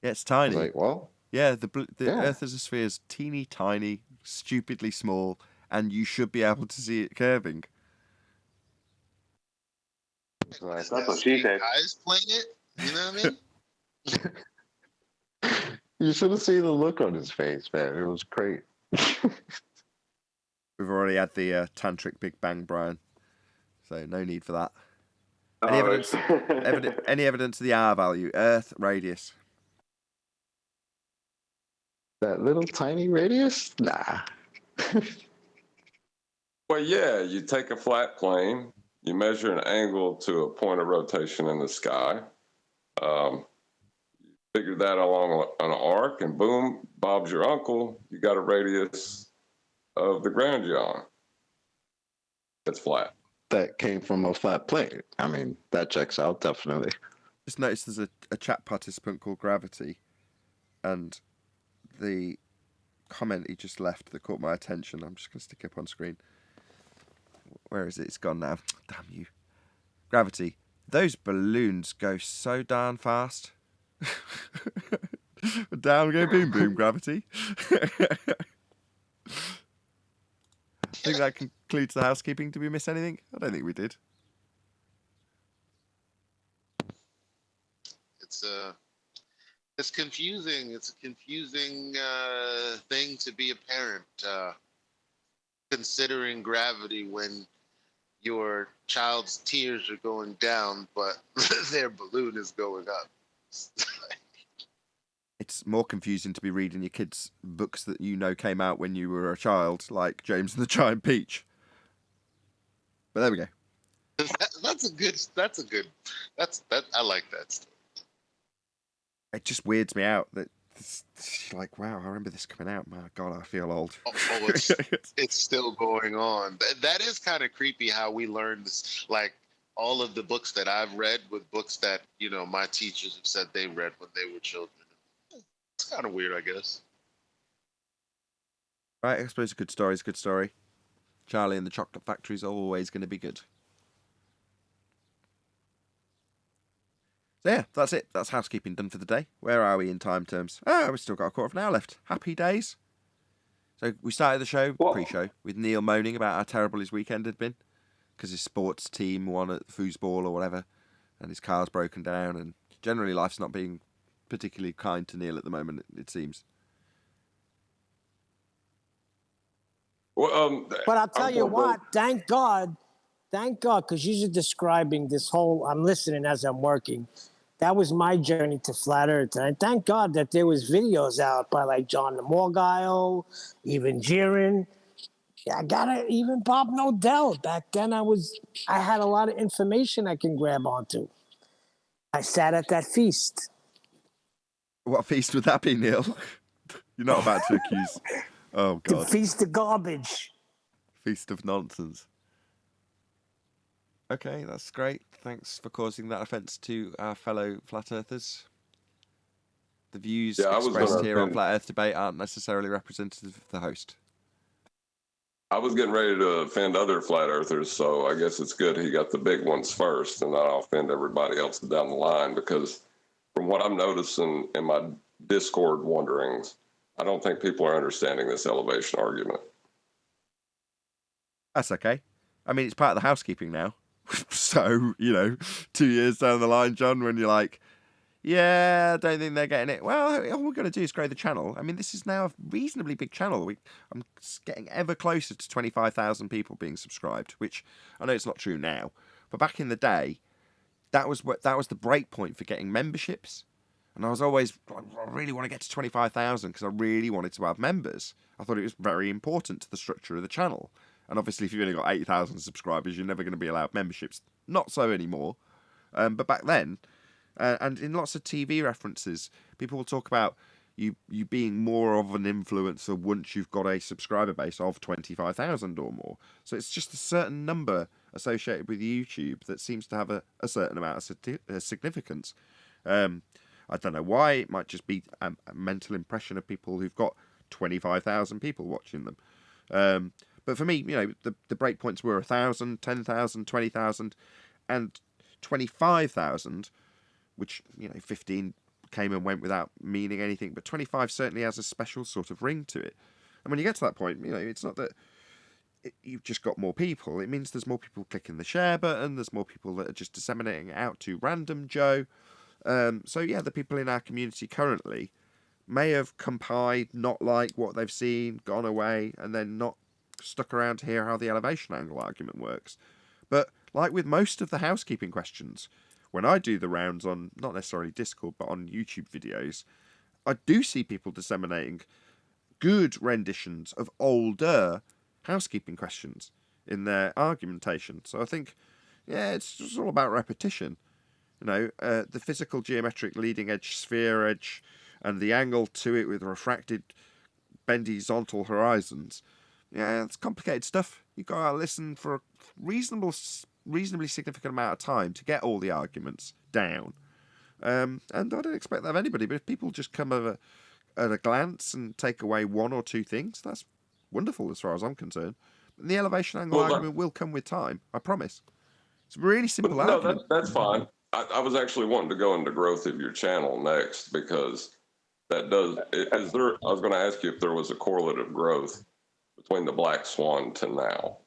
S1: Yeah, it's tiny.
S10: I was like, well,
S1: yeah, the
S10: yeah.
S1: Earth as a sphere is teeny tiny, stupidly small, and you should be able to see it curving.
S8: That's what she said.
S5: Guys playing it, you know what I mean?
S10: You should have seen the look on his face, man. It was great.
S1: We've already had the tantric Big Bang, Brian, so no need for that. Any evidence? Any evidence of the R value? Earth radius.
S10: That little tiny radius? Nah.
S9: Well, yeah, you take a flat plane, you measure an angle to a point of rotation in the sky, figure that along an arc, and boom, Bob's your uncle. You got a radius of the ground you're on. It's flat.
S10: That came from a flat plate. I mean, that checks out, definitely.
S1: Just noticed there's a chat participant called Gravity, and the comment he just left that caught my attention. I'm just going to stick it up on screen. Where is it? It's gone now. Damn you. Gravity. Those balloons go so darn fast. Down go boom boom, Gravity. I think that concludes the housekeeping. Did we miss anything? I don't think we did.
S5: It's confusing. It's a confusing thing to be a parent, considering gravity when your child's tears are going down, but their balloon is going up.
S1: It's more confusing to be reading your kids' books that you know came out when you were a child, like James and the Giant Peach. But there we go.
S5: I like that story.
S1: It just weirds me out that it's like, wow, I remember this coming out. My God, I feel old.
S5: It's still going on. That is kind of creepy how we learned this. Like all of the books that I've read with books that, my teachers have said they read when they were children. It's kind of weird, I guess.
S1: Right, I suppose a good story is a good story. Charlie and the Chocolate Factory is always going to be good. So yeah, that's it. That's housekeeping done for the day. Where are we in time terms? We've still got a quarter of an hour left. Happy days. So we started the show, pre-show, with Neil moaning about how terrible his weekend had been because his sports team won at foosball or whatever, and his car's broken down, and generally life's not being particularly kind to Neil at the moment, it seems.
S9: Well,
S2: But I'll tell you what, thank God Thank God, because you're describing this whole. I'm listening as I'm working. That was my journey to flat Earth, and I thank God that there was videos out by like John Morgile, even Jiren. I gotta even Bob Nodell. Back then, I had a lot of information I can grab onto. I sat at that feast.
S1: What feast would that be, Neil? You're not about to accuse. Oh
S2: The
S1: God.
S2: feast of garbage.
S1: Feast of nonsense. Okay, that's great. Thanks for causing that offence to our fellow flat earthers. The views expressed here on Flat Earth Debate aren't necessarily representative of the host.
S3: I was getting ready to offend other flat earthers, so I guess it's good he got the big ones first, and I'll offend everybody else down the line, because from what I'm noticing in my Discord wanderings, I don't think people are understanding this elevation argument.
S1: That's okay. I mean, it's part of the housekeeping now. So, 2 years down the line, John, when you're like, yeah, I don't think they're getting it. Well, all we're going to do is grow the channel. I mean, this is now a reasonably big channel. I'm getting ever closer to 25,000 people being subscribed, which I know it's not true now. But back in the day, that was the break point for getting memberships. And I really want to get to 25,000 because I really wanted to have members. I thought it was very important to the structure of the channel. And obviously, if you've only got 8,000 subscribers, you're never going to be allowed memberships. Not so anymore. But back then, and in lots of TV references, people will talk about you being more of an influencer once you've got a subscriber base of 25,000 or more. So it's just a certain number associated with YouTube that seems to have a certain amount of significance. I don't know why. It might just be a mental impression of people who've got 25,000 people watching them. But for me, the breakpoints were 1,000, 10,000, 20,000, and 25,000, which 15 came and went without meaning anything, but 25 certainly has a special sort of ring to it. And when you get to that point, it's not that you've just got more people. It means there's more people clicking the share button. There's more people that are just disseminating it out to random Joe. So yeah, the people in our community currently may have complied, not like what they've seen, gone away, and then not stuck around to hear how the elevation angle argument works. But like with most of the housekeeping questions, when I do the rounds on, not necessarily Discord, but on YouTube videos, I do see people disseminating good renditions of older housekeeping questions in their argumentation. So I think, yeah, it's just all about repetition. The physical geometric leading edge, sphere edge, and the angle to it with refracted bendizontal horizons. Yeah, it's complicated stuff. You've got to listen for a reasonably significant amount of time to get all the arguments down. And I don't expect that of anybody, but if people just come over at a glance and take away one or two things, that's wonderful as far as I'm concerned. And the elevation angle argument will come with time, I promise. It's a really simple argument.
S3: No, that's fine. I was actually wanting to go into growth of your channel next, because that does. I was going to ask you if there was a correlative growth between the Black Swan to now.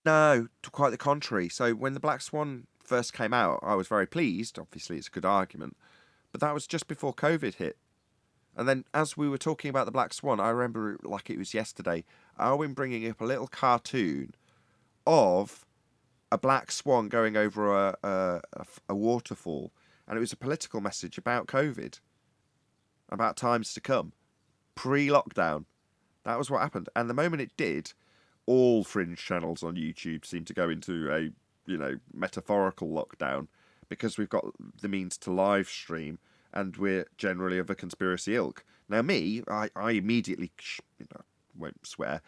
S1: No, quite the contrary. So when the Black Swan first came out, I was very pleased. Obviously, it's a good argument. But that was just before COVID hit. And then as we were talking about the Black Swan, I remember it like it was yesterday, Arwin bringing up a little cartoon of a black swan going over a waterfall. And it was a political message about COVID, about times to come, pre-lockdown. That was what happened. And the moment it did, all fringe channels on YouTube seem to go into a, metaphorical lockdown, because we've got the means to live stream and we're generally of a conspiracy ilk. Now me, I immediately, won't swear,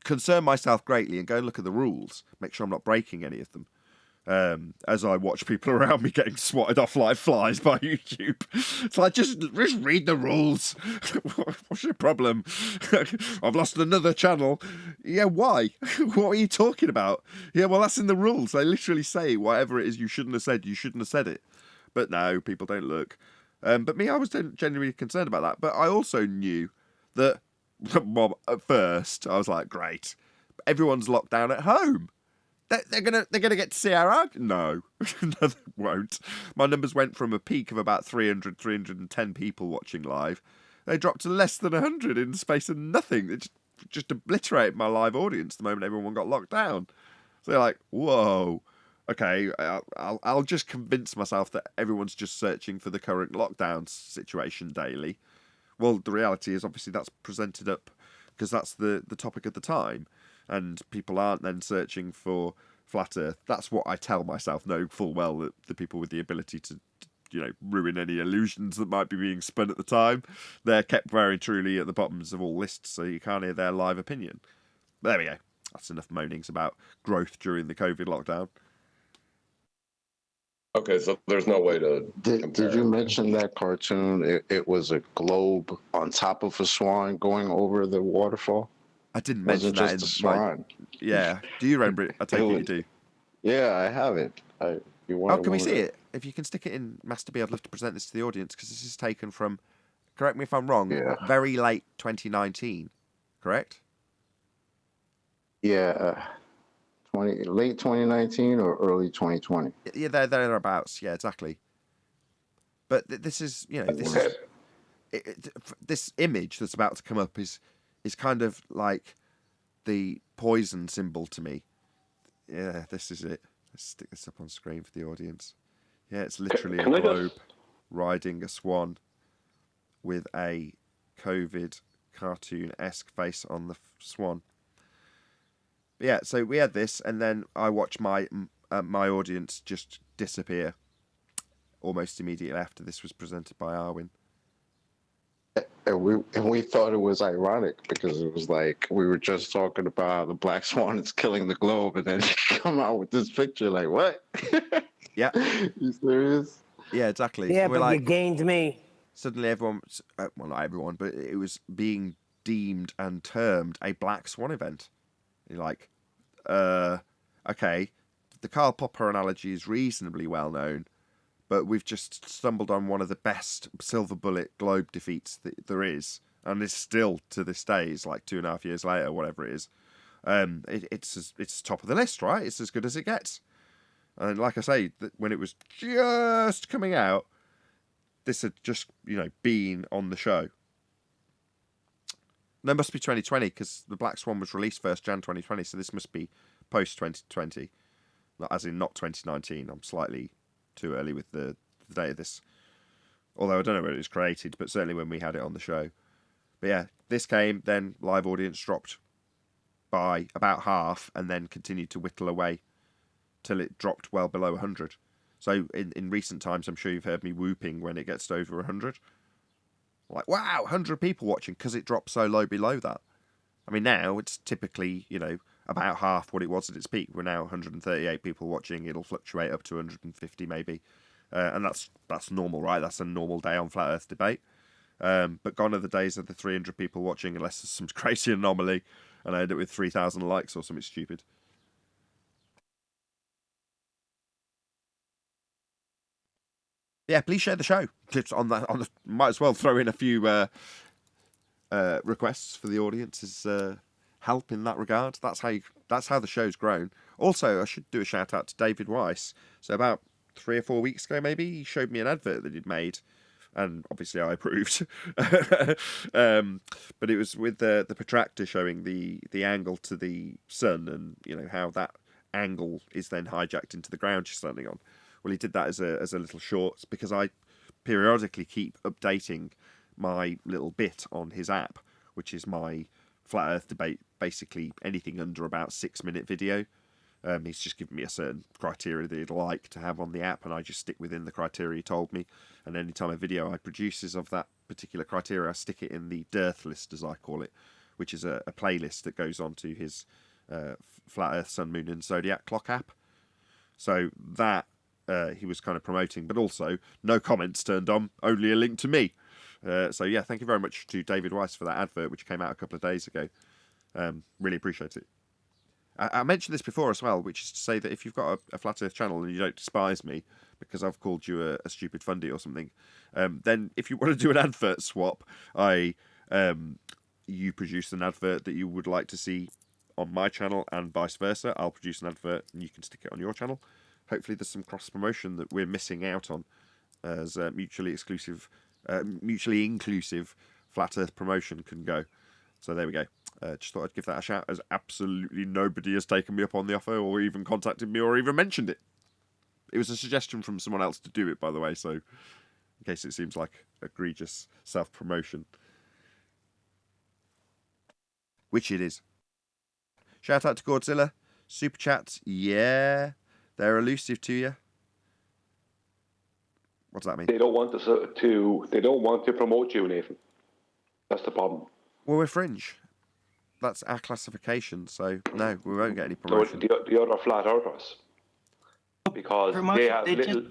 S1: concern myself greatly and go and look at the rules, make sure I'm not breaking any of them. As I watch people around me getting swatted off like flies by YouTube. It's like, just read the rules. What's your problem? I've lost another channel. Yeah, why? What are you talking about? Yeah, well, that's in the rules. They literally say whatever it is you shouldn't have said it. But no, people don't look. But me, I was genuinely concerned about that. But I also knew that, well, at first, I was like, great, everyone's locked down at home. They're gonna get to see our argument. No, no, they won't. My numbers went from a peak of about 310 people watching live. They dropped to less than 100 in the space of nothing. It just obliterated my live audience the moment everyone got locked down. So they're like, whoa, okay, I'll just convince myself that everyone's just searching for the current lockdown situation daily. Well, the reality is obviously that's presented up because that's the topic of the time, and people aren't then searching for flat Earth. That's what I tell myself, know full well that the people with the ability to ruin any illusions that might be being spun at the time, they're kept very truly at the bottoms of all lists, so you can't hear their live opinion. But there we go. That's enough moanings about growth during the COVID lockdown.
S9: Okay, so there's no way to compare.
S10: Did you mention that cartoon? It was a globe on top of a swan going over the waterfall.
S1: I didn't mention that in
S10: just a swan.
S1: Yeah. Do you remember it? I take it you do.
S10: Yeah, I have it.
S1: How can we see it? If you can stick it in Master B, I'd love to present this to the audience because this is taken from, correct me if I'm wrong, very late 2019, correct?
S10: Yeah, late 2019 or early 2020.
S1: Yeah, thereabouts. Yeah, exactly. But this is, this image that's about to come up is kind of like the poison symbol to me. Yeah, this is it. Let's stick this up on screen for the audience. Yeah, it's literally a globe riding a swan with a COVID cartoon-esque face on the swan. But yeah, so we had this, and then I watched my audience just disappear almost immediately after this was presented by Arwin.
S10: And we thought it was ironic because it was like we were just talking about how the black swan is killing the globe, and then you come out with this picture like, what?
S1: Yeah.
S10: You serious?
S1: Yeah, exactly.
S2: Yeah, but you gained me.
S1: Suddenly everyone, well, not everyone, but it was being deemed and termed a black swan event. You're like, okay, the Karl Popper analogy is reasonably well known, but we've just stumbled on one of the best silver bullet globe defeats that there is, and it's still to this day, it's like 2.5 years later, whatever it is. It's top of the list, right? It's as good as it gets. And like I say, when it was just coming out, this had just been on the show. There must be 2020 because the Black Swan was released 1st Jan 2020, so this must be post 2020, as in not 2019. I'm slightly too early with the date of this, although I don't know when it was created, but certainly when we had it on the show. But yeah, this came, then live audience dropped by about half, and then continued to whittle away till it dropped well below 100. So in recent times, I'm sure you've heard me whooping when it gets to over 100. Like, wow, 100 people watching because it dropped so low below that. I mean, now it's typically, about half what it was at its peak. We're now 138 people watching. It'll fluctuate up to 150 maybe. And that's normal, right? That's a normal day on Flat Earth Debate. But gone are the days of the 300 people watching, unless there's some crazy anomaly and I end up with 3,000 likes or something stupid. Yeah, please share the show. Tips on the might as well throw in a few requests for the audience's help in that regard. That's how the show's grown. Also, I should do a shout out to David Weiss. So about 3 or 4 weeks ago, maybe, he showed me an advert that he'd made, and obviously I approved. But it was with the protractor showing the angle to the sun, and how that angle is then hijacked into the ground you're standing on. Well, he did that as a little short because I periodically keep updating my little bit on his app, which is my Flat Earth Debate, basically anything under about 6-minute video. He's just given me a certain criteria that he'd like to have on the app, and I just stick within the criteria he told me. And anytime a video I produce is of that particular criteria, I stick it in the dearth list, as I call it, which is a playlist that goes onto his Flat Earth, Sun, Moon, and Zodiac clock app. So that he was kind of promoting, but also no comments turned on, only a link to me. So yeah, thank you very much to David Weiss for that advert, which came out a couple of days ago. Really appreciate it. I mentioned this before as well, which is to say that if you've got a Flat Earth channel and you don't despise me because I've called you a stupid fundy or something, then if you want to do an advert swap, you produce an advert that you would like to see on my channel and vice versa. I'll produce an advert and you can stick it on your channel. Hopefully there's some cross-promotion that we're missing out on as mutually inclusive Flat Earth promotion can go. So there we go. Just thought I'd give that a shout, as absolutely nobody has taken me up on the offer or even contacted me or even mentioned it. It was a suggestion from someone else to do it, by the way, so in case it seems like egregious self-promotion. Which it is. Shout out to Godzilla. Super chats, yeah. They're elusive to you. What does that mean?
S8: They don't want to. They don't want to promote you, Nathan. That's the problem.
S1: Well, we're fringe. That's our classification, so no, we won't get any
S8: No,
S1: promotion.
S8: the other flat earthers, because they have little.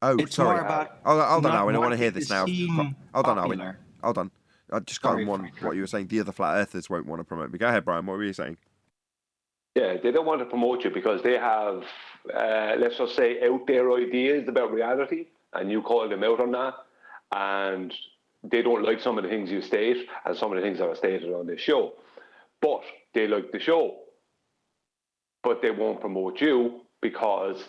S1: Oh,
S7: It's
S1: sorry.
S7: more about
S1: Hold on,
S7: not
S1: Arwin. I want to
S7: wanting
S1: hear this
S7: to
S1: now.
S7: seem
S1: Hold on, Arwin.
S7: popular.
S1: Hold on. I just got
S7: Sorry,
S1: on
S7: Frank.
S1: what you were saying. The other flat earthers won't want to promote me. Go ahead, Brian. What were you saying?
S8: Yeah, they don't want to promote you because they have, let's just say, out there ideas about reality, and you call them out on that, and they don't like some of the things you state and some of the things that are stated on this show. But they like the show. But they won't promote you because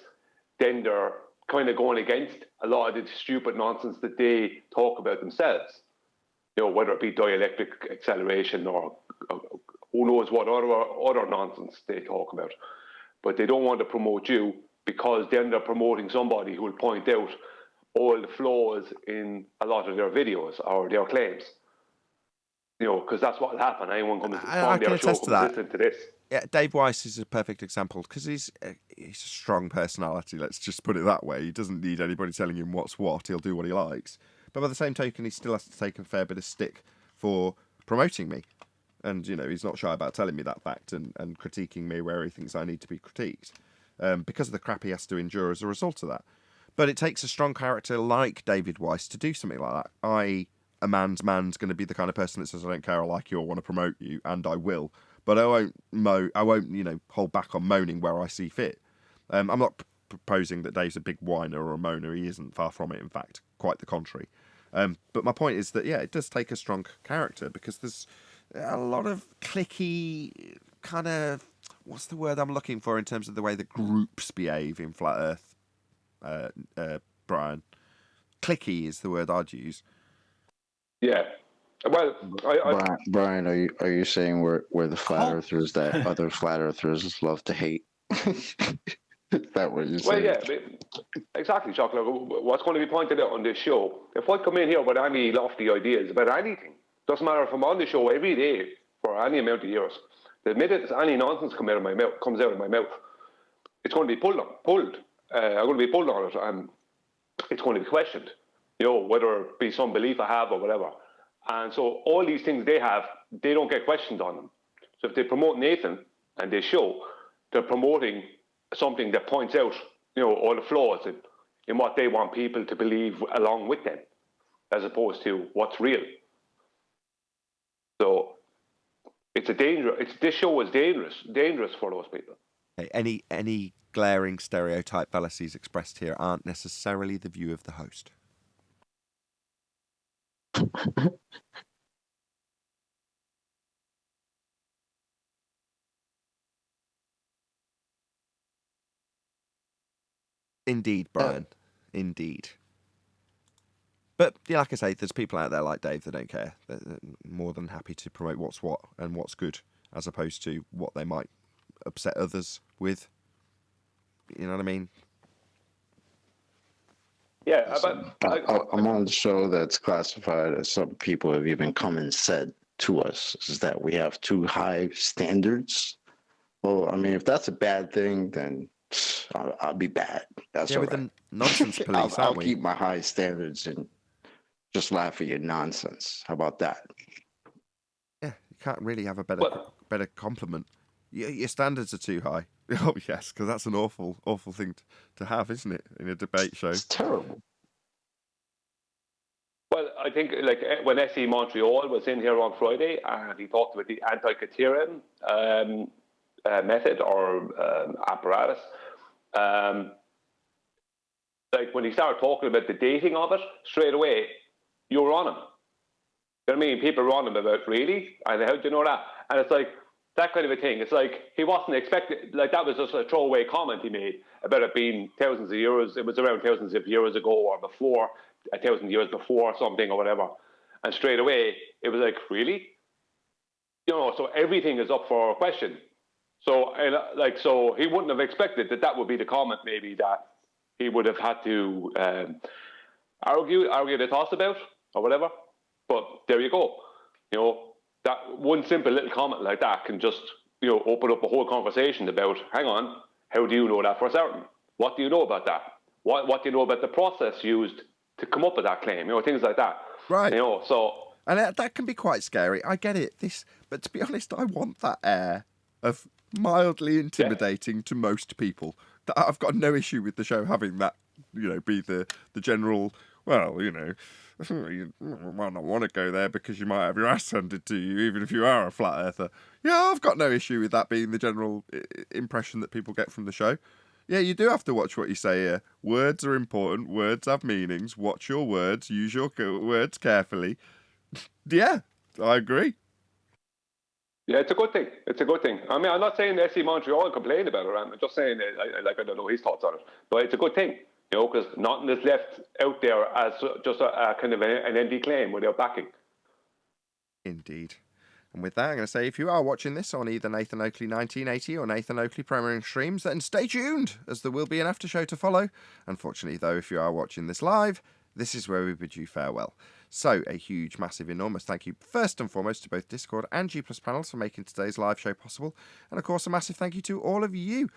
S8: then they're kind of going against a lot of the stupid nonsense that they talk about themselves. You know, whether it be dielectric acceleration or who knows what other nonsense they talk about. But they don't want to promote you because then they're promoting somebody who will point out all the flaws in a lot of their videos or their claims. You know, because that's what will happen. Anyone comes on their show comes listen to this.
S1: Yeah, Dave Weiss is a perfect example because he's a strong personality. Let's just put it that way. He doesn't need anybody telling him what's what. He'll do what he likes. But by the same token, he still has to take a fair bit of stick for promoting me. And, you know, he's not shy about telling me that fact and critiquing me where he thinks I need to be critiqued. Because of the crap he has to endure as a result of that. But it takes a strong character like David Weiss to do something like that. A man's going to be the kind of person that says, I don't care, I like you, I want to promote you, and I will. But I won't, you know, hold back on moaning where I see fit. I'm not proposing that Dave's a big whiner or a moaner. He isn't, far from it, in fact, quite the contrary. But my point is that, yeah, it does take a strong character because there's a lot of cliquey kind of, what's the word I'm looking for in terms of the way that groups behave in Flat Earth, Brian? Cliquey is the word I'd use.
S8: Yeah. Well,
S10: Brian, are you saying we're the flat earthers that other flat earthers love to hate? Is that what you're saying?
S8: Well, yeah, exactly, Chuck. Look, what's going to be pointed out on this show, if I come in here with any lofty ideas about anything, doesn't matter if I'm on the show every day for any amount of years, the minute any nonsense comes out of my mouth, it's going to be pulled. I'm going to be pulled on it, and it's going to be questioned. You know, whether it be some belief I have or whatever. And so all these things they have, they don't get questioned on them. So if they promote Nathan and they show, they're promoting something that points out, you know, all the flaws in what they want people to believe along with them, as opposed to what's real. So this show is dangerous for those people.
S1: Any glaring stereotype fallacies expressed here aren't necessarily the view of the host. Indeed, Brian. Indeed. But yeah, like I say, there's people out there like Dave that don't care. They're more than happy to promote what's what and what's good, as opposed to what they might upset others with. You know what I mean?
S8: Yeah,
S10: I'm on the show that's classified as some people have even come and said to us is that we have too high standards. Well, I mean, if that's a bad thing, then I'll be bad. That's
S1: yeah,
S10: all
S1: with
S10: right.
S1: the nonsense police,
S10: I'll
S1: aren't we?
S10: keep my high standards and just laugh at your nonsense. How about that?
S1: Yeah, you can't really have a better compliment. Your standards are too high. Oh yes, because that's an awful thing to have, isn't it, in a debate show?
S10: It's terrible.
S8: Well, I think like when SE Montreal was in here on Friday and he talked about the anti-Ethereum method or apparatus, like when he started talking about the dating of it, straight away, you were on him. You know what I mean? People were on him about, really? And how do you know that? And it's like, that kind of a thing. It's like he wasn't expecting, like that was just a throwaway comment he made about it being thousands of years. It was around thousands of years ago or before, 1,000 years before something or whatever. And straight away, it was like, really? So everything is up for question. So, so he wouldn't have expected that would be the comment, maybe, that he would have had to argue the toss about or whatever. But there you go. That one simple little comment like that can just, open up a whole conversation about, hang on, how do you know that for certain? What do you know about that? What do you know about the process used to come up with that claim? Things like that.
S1: Right.
S8: So.
S1: And that can be quite scary. I get it. But to be honest, I want that air of mildly intimidating to most people. I've got no issue with the show having that, be the general, well, you might not want to go there because you might have your ass handed to you, even if you are a flat earther. Yeah, I've got no issue with that being the general impression that people get from the show. Yeah, you do have to watch what you say here. Words are important. Words have meanings. Watch your words. Use your words carefully. Yeah, I agree.
S8: Yeah, it's a good thing. It's a good thing. I mean, I'm not saying SC Montreal complained about it. I'm just saying, I don't know his thoughts on it. But it's a good thing, because nothing is left out there as just a kind of an empty claim without backing.
S1: Indeed. And with that, I'm going to say, if you are watching this on either Nathan Oakley 1980 or Nathan Oakley Premiering Streams, then stay tuned, as there will be an after show to follow. Unfortunately, though, if you are watching this live, this is where we bid you farewell. So, a huge, massive, enormous thank you, first and foremost, to both Discord and G+ panels for making today's live show possible. And, of course, a massive thank you to all of you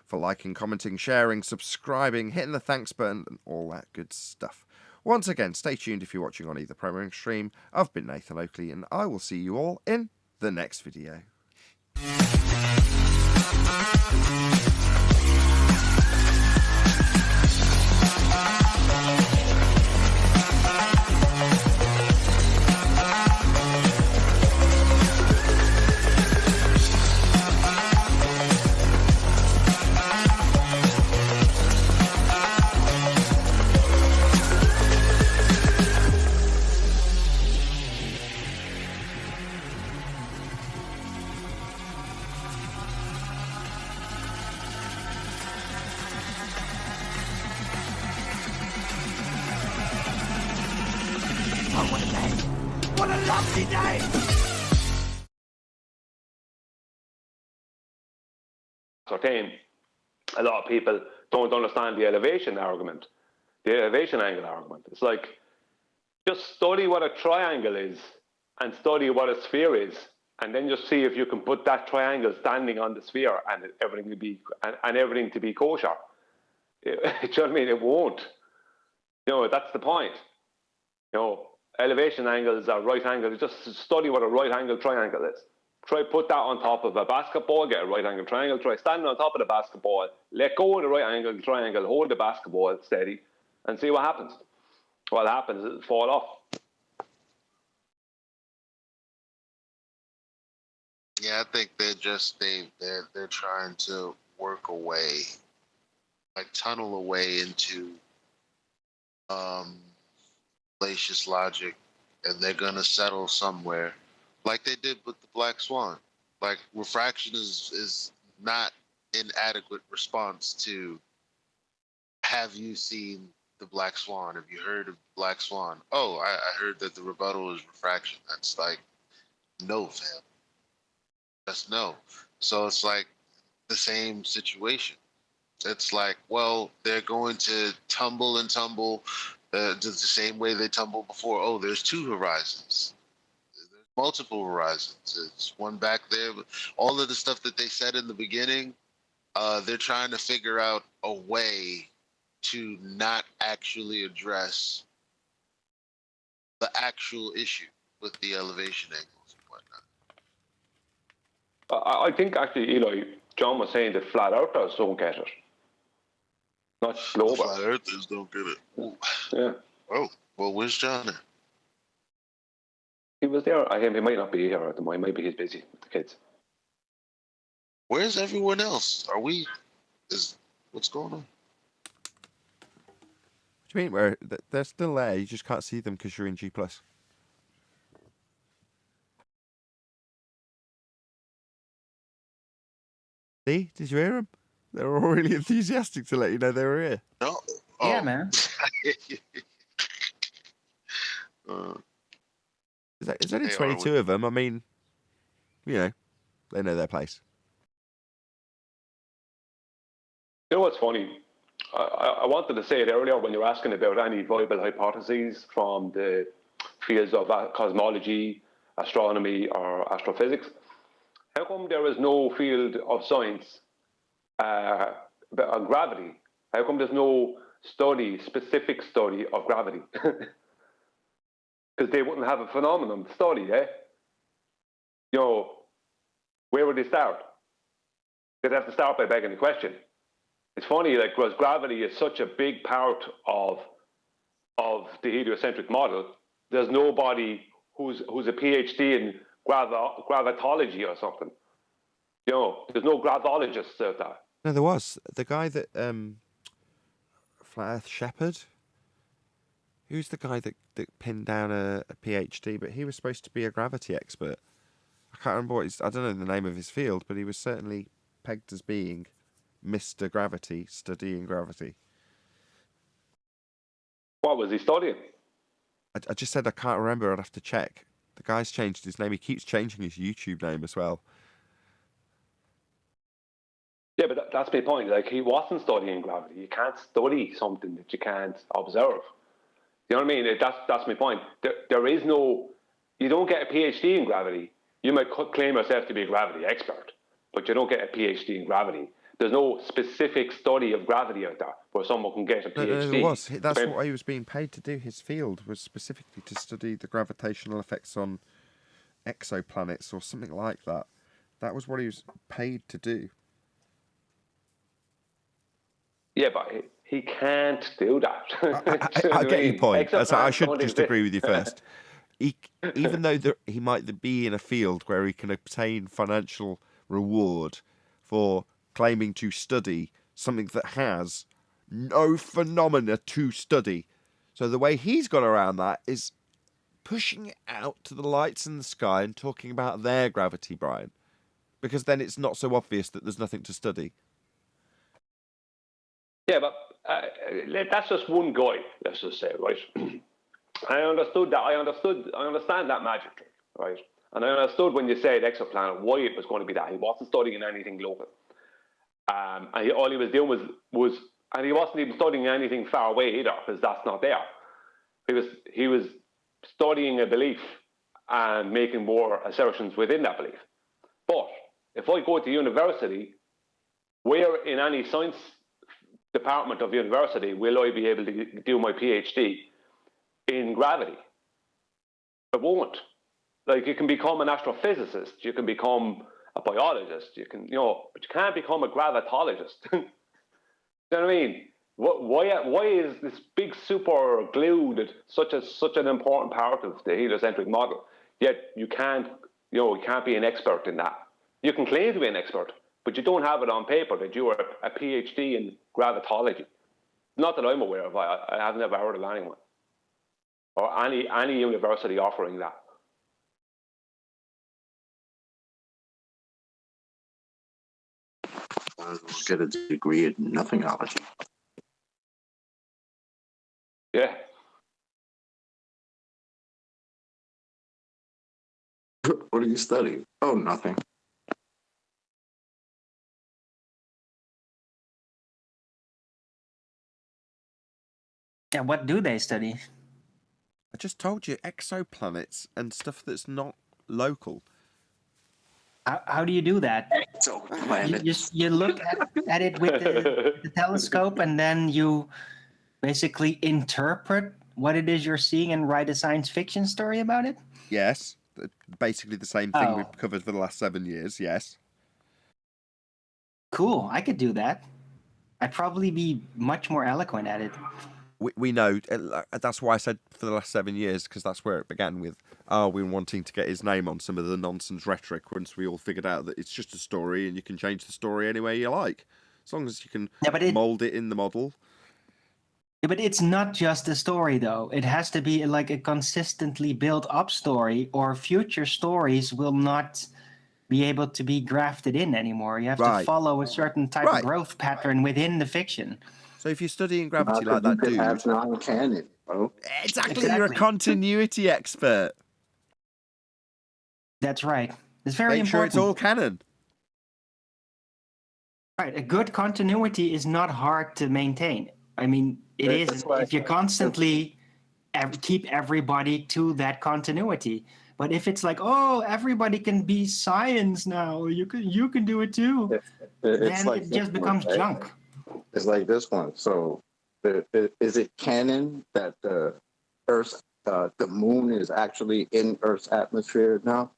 S1: for liking, commenting, sharing, subscribing, hitting the thanks button, and all that good stuff. Once again, stay tuned if you're watching on either Premiering Stream. I've been Nathan Oakley, and I will see you all in the next video.
S11: What a lovely day!
S8: A lot of people don't understand the elevation argument, the elevation angle argument. It's like, just study what a triangle is and study what a sphere is, and then just see if you can put that triangle standing on the sphere and everything to be kosher. Do you know what I mean? It won't. That's the point. Elevation angles are right angles. Just study what a right angle triangle is. Try put that on top of a basketball, get a right angle triangle. Try standing on top of the basketball, let go of the right angle triangle, hold the basketball steady, and see what happens. What happens is it'll fall off.
S5: Yeah, I think they're trying to work a way, like tunnel a way into fallacious logic, and they're gonna settle somewhere, like they did with the Black Swan. Like, refraction is not inadequate response to, have you seen the Black Swan? Have you heard of the Black Swan? Oh, I heard that the rebuttal is refraction. That's like, no, fam. That's no. So it's like the same situation. It's like, well, they're going to tumble and tumble just the same way they tumbled before. Oh, there's two horizons. There's multiple horizons. It's one back there. But all of the stuff that they said in the beginning, they're trying to figure out a way to not actually address the actual issue with the elevation angles and whatnot.
S8: I think actually, Eli, John was saying that flat earthers don't get it. Not global.
S5: The flat earthers don't get it. Ooh.
S8: Yeah.
S5: Oh, well, where's John at?
S8: He was there. He might not be here at the moment. Maybe he's busy with the kids.
S5: Where's everyone else? What's going on?
S1: What do you mean? Where they're still there? You just can't see them because you're in G+. See? Did you hear them? They were all really enthusiastic to let you know they were here.
S5: No.
S7: Yeah, man.
S1: There's only 22 of them. I mean, You know, they know their place.
S8: You know what's funny? I wanted to say it earlier when you were asking about any viable hypotheses from the fields of cosmology, astronomy, or astrophysics. How come there is no field of science on gravity? How come there's no specific study of gravity? Because they wouldn't have a phenomenon to study, eh? You know, where would they start? They'd have to start by begging the question. It's funny, like, because gravity is such a big part of the heliocentric model. There's nobody who's a PhD in gravitology or something. You know, there's no gravologists out there.
S1: No, there was the guy that Flat Earth Shepherd. Who's the guy that pinned down a PhD? But he was supposed to be a gravity expert. I can't remember what I don't know the name of his field, but he was certainly pegged as being Mr. Gravity, studying gravity.
S8: What was he studying?
S1: I just said I can't remember. I'd have to check. The guy's changed his name. He keeps changing his YouTube name as well.
S8: Yeah, but that's my point. Like, he wasn't studying gravity. You can't study something that you can't observe. You know what I mean? That's my point. There is no... You don't get a PhD in gravity. You might claim yourself to be a gravity expert, but you don't get a PhD in gravity. There's no specific study of gravity out there where someone can get a PhD.
S1: No, there was. That's what he was being paid to do. His field was specifically to study the gravitational effects on exoplanets or something like that. That was what he was paid to do.
S8: Yeah, but he can't do that.
S1: I get your point. I should just agree with you first. Even though he might be in a field where he can obtain financial reward for claiming to study something that has no phenomena to study. So the way he's got around that is pushing it out to the lights in the sky and talking about their gravity, Brian. Because then it's not so obvious that there's nothing to study.
S8: Yeah, but that's just one guy, let's just say, right? I understood that. I understand that magic trick, right? And I understood when you said exoplanet, why it was going to be that. He wasn't studying anything local. And all he was doing was, and he wasn't even studying anything far away either, because that's not there. He was studying a belief and making more assertions within that belief. But if I go to university, where in any science department of university will I be able to do my PhD in gravity? I won't. Like, you can become an astrophysicist, you can become a biologist, but you can't become a gravitologist. You know what I mean? Why is this big super glue that such an important part of the heliocentric model? Yet you can't be an expert in that. You can claim to be an expert, but you don't have it on paper that you are a PhD in gravitology. Not that I'm aware of. I have never heard of anyone or any university offering that.
S10: Get a degree in nothingology.
S8: Yeah.
S10: What do you study? Oh, nothing.
S7: Yeah, what do they study?
S1: I just told you, exoplanets and stuff that's not local.
S7: How do you do that? You look at it with the telescope, and then you basically interpret what it is you're seeing and write a science fiction story about it?
S1: Yes. Basically the same thing we've covered for the last 7 years, yes.
S7: Cool, I could do that. I'd probably be much more eloquent at it.
S1: We know, that's why I said for the last 7 years, because that's where it began with Arwin wanting to get his name on some of the nonsense rhetoric once we all figured out that it's just a story and you can change the story any way you like, as long as you can mould it in the model.
S7: Yeah, but it's not just a story, though. It has to be like a consistently built up story, or future stories will not be able to be grafted in anymore. You have to follow a certain type of growth pattern within the fiction.
S1: So if you're studying gravity like that dude...
S10: That's non-canon, bro.
S1: Exactly, you're a continuity expert.
S7: That's right. It's very
S1: Make sure
S7: important.
S1: it's all canon.
S7: Right, a good continuity is not hard to maintain. I mean, it is if you constantly keep everybody to that continuity. But if it's like, oh, everybody can be science now, you can do it too,
S10: It's
S7: then
S10: like
S7: it
S10: this
S7: just
S10: one,
S7: becomes
S10: right?
S7: junk.
S10: It's like this one. So, is it canon that the the moon is actually in Earth's atmosphere now?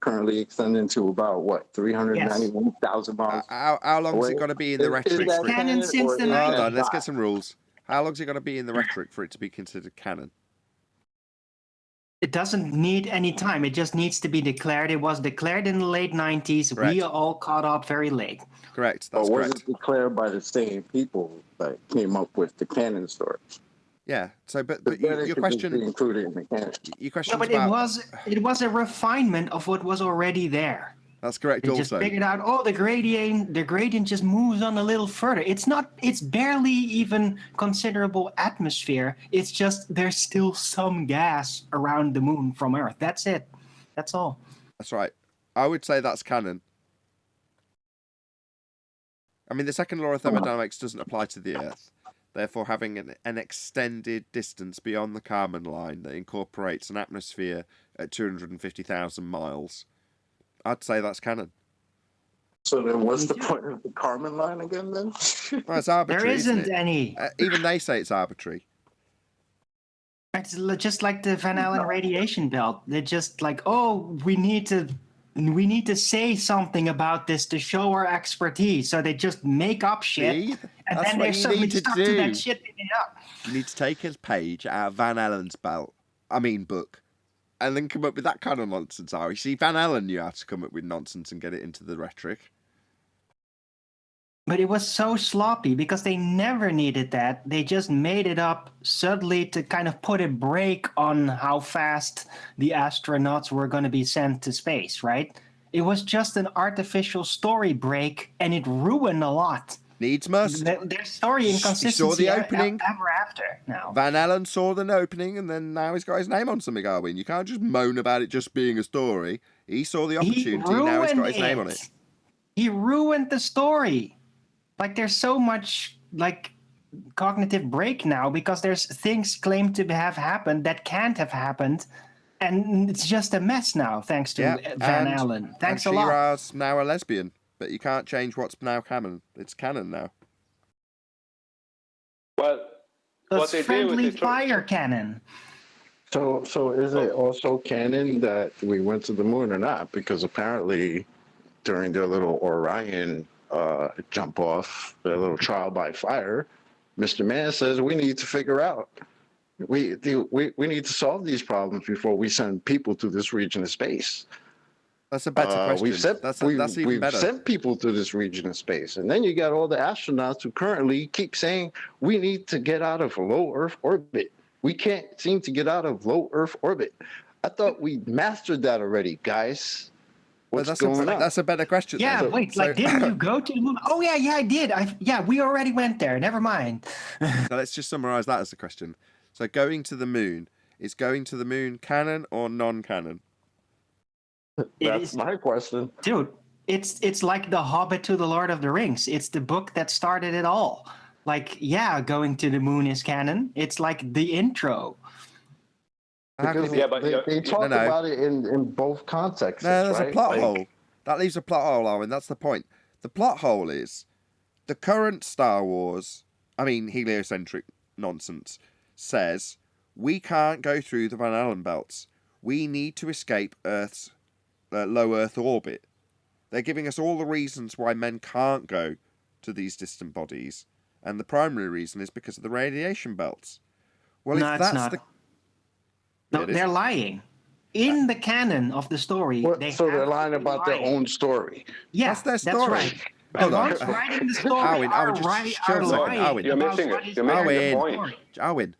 S10: Currently extending to about what 391,000 miles.
S1: How long has it
S10: away?
S1: got to be in the
S10: Is
S1: rhetoric?
S10: that
S1: For it?
S7: Canon since
S10: or
S7: the
S10: is that
S1: Hold on, let's
S10: not?
S1: get some rules. How long's it got to be in the rhetoric for it to be considered canon?
S7: It doesn't need any time. It just needs to be declared. It was declared in the late 90s.
S1: Correct.
S7: We all caught up very late.
S1: Correct.
S10: But
S1: That's
S10: was
S1: correct.
S10: it declared by the same people that came up with the canon story?
S1: Yeah. So, but
S10: Then
S1: your
S10: it could
S1: question,
S10: be included in the canon.
S1: your
S7: No,
S1: question's
S7: but
S1: about.
S7: it was a refinement of what was already there.
S1: That's correct.
S7: They just
S1: Also,
S7: figured out, oh, the gradient just moves on a little further. It's barely even considerable atmosphere. It's just there's still some gas around the moon from Earth. That's it. That's all.
S1: that's right. I would say that's canon. I mean, the second law of thermodynamics doesn't apply to the Earth. Therefore, having an extended distance beyond the Kármán line that incorporates an atmosphere at 250,000 miles, I'd say that's canon.
S10: So then, what's the point of the Kármán line again? Then
S1: Well, it's arbitrary.
S7: There isn't
S1: isn't it?
S7: any.
S1: Even they say it's arbitrary.
S7: It's just like the Van Allen radiation belt. They're just like, oh, we need to say something about this to show our expertise. So they just make up shit,
S1: See?
S7: and
S1: That's
S7: then
S1: what
S7: they're
S1: you
S7: suddenly
S1: need to
S7: stuck
S1: do.
S7: to that shit they made up.
S1: You need to take a page out of Van Allen's book, and then come up with that kind of nonsense. You see, Van Allen knew how to come up with nonsense and get it into the rhetoric.
S7: But it was so sloppy because they never needed that. They just made it up subtly to kind of put a brake on how fast the astronauts were going to be sent to space, right? It was just an artificial story break, and it ruined a lot.
S1: Needs must.
S7: Their story inconsistency
S1: saw the opening.
S7: ever after now.
S1: Van Allen saw the opening, and then now he's got his name on something, Arwin. You can't just moan about it just being a story. He saw the opportunity, now he's got his name on it.
S7: He ruined the story. Like, there's so much, like, cognitive break now because there's things claimed to have happened that can't have happened, and it's just a mess now, thanks to Van Allen. Thanks a lot.
S1: She-Ra's now a lesbian, but you can't change what's now canon. It's canon now.
S8: Well, what they do
S7: friendly
S8: with the
S7: fire cannon.
S10: So is it also canon that we went to the moon or not? Because apparently, during their little Orion jump off, their little trial by fire, Mr. Mann says we need to figure out. We need to solve these problems before we send people to this region of space.
S1: That's a better question.
S10: We've sent people to this region of space, and then you got all the astronauts who currently keep saying we need to get out of low Earth orbit. We can't seem to get out of low Earth orbit. I thought we mastered that already, guys. What's going on?
S1: That's a better question.
S7: Yeah,
S1: though.
S7: wait, like, didn't you go to the moon? Oh, yeah, I did. We already went there. Never mind.
S1: So let's just summarize that as a question. So going to the moon, is going to the moon canon or non-canon?
S10: That's my question.
S7: Dude, it's like The Hobbit to the Lord of the Rings. It's the book that started it all. Like, yeah, going to the moon is canon. It's like the intro.
S10: Because they talk about it in both contexts.
S1: No, there's
S10: right?
S1: a plot hole. That leaves a plot hole, Owen. That's the point. The plot hole is the current Star Wars, heliocentric nonsense, says we can't go through the Van Allen belts. We need to escape Earth's low Earth orbit. They're giving us all the reasons why men can't go to these distant bodies, and the primary reason is because of the radiation belts. Well,
S7: no,
S1: if that's
S7: it's not.
S1: the
S7: No, they're lying. In the canon of the story,
S10: they're lying about their own story.
S7: Yeah,
S1: that's their story.
S7: That's right.
S1: Hold
S7: the
S1: on.
S7: ones writing the story are lying.
S8: You're missing it. You're missing the point.
S1: Owen.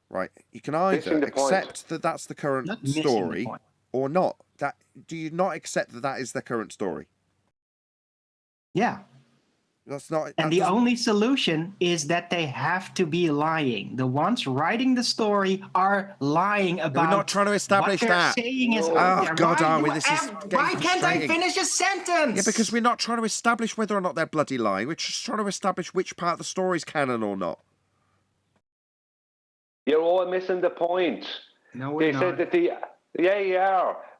S1: Right, you can either accept that that's the current story or not. Do you not accept that is the current story?
S7: Yeah.
S1: That's not.
S7: And the only solution is that they have to be lying. The ones writing the story are lying about.
S1: We're not trying to establish
S7: what they're
S1: that.
S7: saying is
S1: Oh,
S7: out there.
S1: God,
S7: Why
S1: Arwen,
S7: do
S1: this is
S7: why
S1: getting
S7: can't I
S1: frustrating.
S7: finish a sentence?
S1: Yeah, because we're not trying to establish whether or not they're bloody lying. We're just trying to establish which part of the story is canon or not.
S8: You're all missing the point.
S7: No, we're
S8: They said that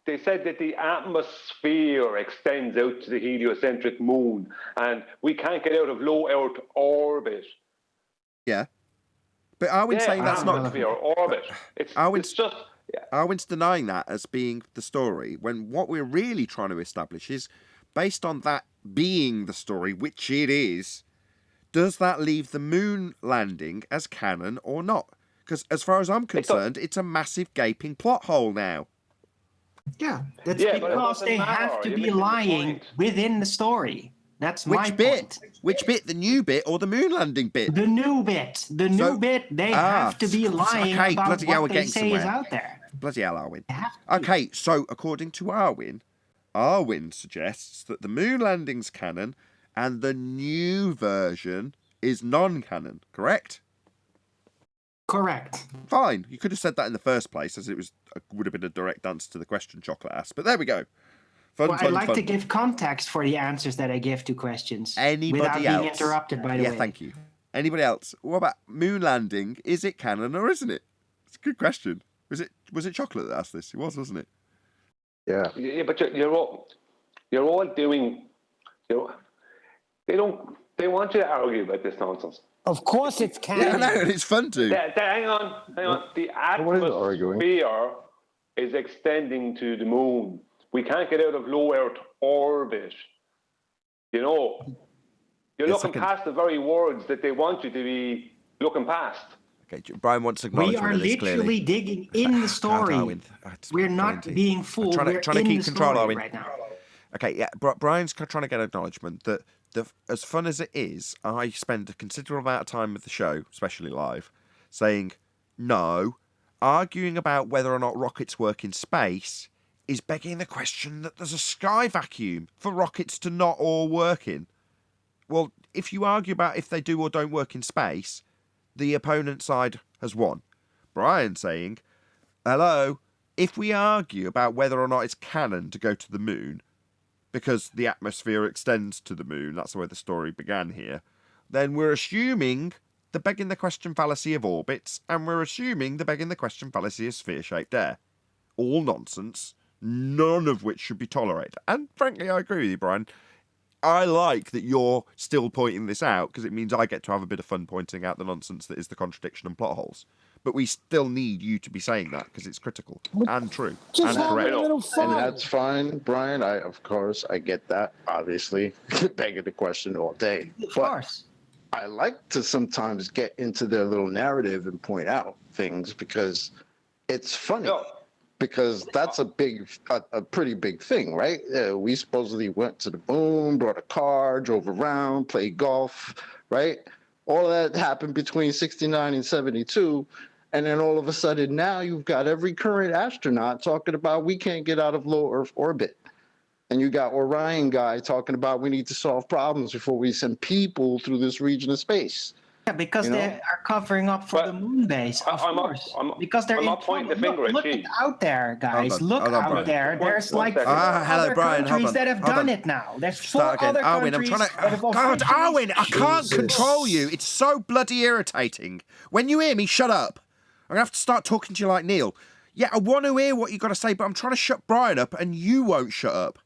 S8: They said that the atmosphere extends out to the heliocentric moon, and we can't get out of low Earth orbit.
S1: Yeah, but Arwen's saying that's not
S8: atmosphere orbit. It's just. Yeah.
S1: Arwen's denying that as being the story, when what we're really trying to establish is, based on that being the story, which it is, does that leave the moon landing as canon or not? Because as far as I'm concerned, it's a massive gaping plot hole now.
S7: Yeah, that's because they have to be lying within the story. That's my point.
S1: Which bit? The new bit or the moon landing bit?
S7: The new bit. The new bit. They have to be lying about
S1: bloody hell,
S7: what
S1: we're
S7: they
S1: getting
S7: say
S1: somewhere.
S7: is out there.
S1: Bloody hell, Arwen. Okay, so according to Arwen suggests that the moon landing's canon and the new version is non-canon, correct?
S7: Correct.
S1: Fine. You could have said that in the first place, as it would have been a direct answer to the question Chocolate asked. But there we go. Fun.
S7: I like to give context for the answers that I give to questions.
S1: Anybody
S7: without
S1: else?
S7: being interrupted, by the way.
S1: Yeah, thank you. Anybody else? What about moon landing? Is it canon or isn't it? It's a good question. Was it Chocolate that asked this? It was, wasn't it?
S10: Yeah.
S8: Yeah, but you're all doing. They want you to argue about this nonsense.
S2: Of course, it's canon.
S1: Yeah, no, it's fun to.
S8: Hang on. The atmosphere is extending to the moon. We can't get out of low Earth orbit. You're looking past the very words that they want you to be looking past.
S1: Okay, Brian wants acknowledgement.
S7: We are literally digging in the story. We're not being fooled. We're
S1: trying to
S7: in
S1: keep
S7: the
S1: control,
S7: story
S1: Arwen.
S7: right now.
S1: Okay, yeah, Brian's trying to get acknowledgement that as fun as it is, I spend a considerable amount of time with the show, especially live, saying no, arguing about whether or not rockets work in space is begging the question that there's a sky vacuum for rockets to not all work in. Well, if you argue about if they do or don't work in space, the opponent side has won. Brian saying, hello, if we argue about whether or not it's canon to go to the moon, because the atmosphere extends to the moon, that's the way the story began here, then we're assuming the begging the question fallacy of orbits, and we're assuming the begging the question fallacy of sphere-shaped air. All nonsense, none of which should be tolerated. And frankly, I agree with you, Brian. I like that you're still pointing this out, because it means I get to have a bit of fun pointing out the nonsense that is the contradiction and plot holes. But we still need you to be saying that, because it's critical and true and correct.
S10: And that's fine, Brian. Of course, I get that, obviously. Begging the question all day.
S7: Of course.
S10: I like to sometimes get into their little narrative and point out things, because it's funny.
S8: No.
S10: Because that's a pretty big thing, right? We supposedly went to the moon, brought a car, drove around, played golf, right? All that happened between 69 and 72. And then all of a sudden now you've got every current astronaut talking about we can't get out of low Earth orbit. And you got Orion guy talking about we need to solve problems before we send people through this region of space.
S7: Yeah, because they are covering up for the moon base, of course. Because they're
S8: I'm not pointing the finger
S7: look
S8: at you.
S7: out there, guys.
S1: Hold on,
S7: out
S1: Brian.
S7: there. There's like
S8: second.
S1: Hello,
S7: other
S1: Brian,
S7: countries
S1: hold on,
S7: that have
S1: hold
S7: done
S1: on.
S7: it now. There's 4
S1: Start again.
S7: other
S1: Arwen,
S7: countries
S1: I'm trying
S7: that have
S1: to... God,
S7: officially...
S1: Arwen, I can't control you. It's so bloody irritating. When you hear me, shut up. I'm going to have to start talking to you like Neil. Yeah, I want to hear what you've got to say, but I'm trying to shut Brian up and you won't shut up.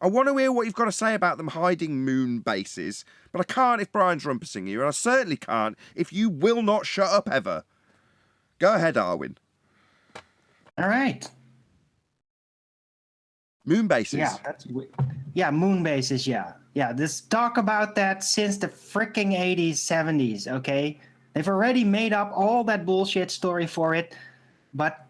S1: I want to hear what you've got to say about them hiding moon bases, but I can't if Brian's rumpusing you, and I certainly can't if you will not shut up ever. Go ahead, Arwen.
S7: All right.
S1: Moon bases.
S7: Yeah, moon bases, yeah. Yeah, this talk about that since the freaking 80s, 70s, okay? They've already made up all that bullshit story for it, but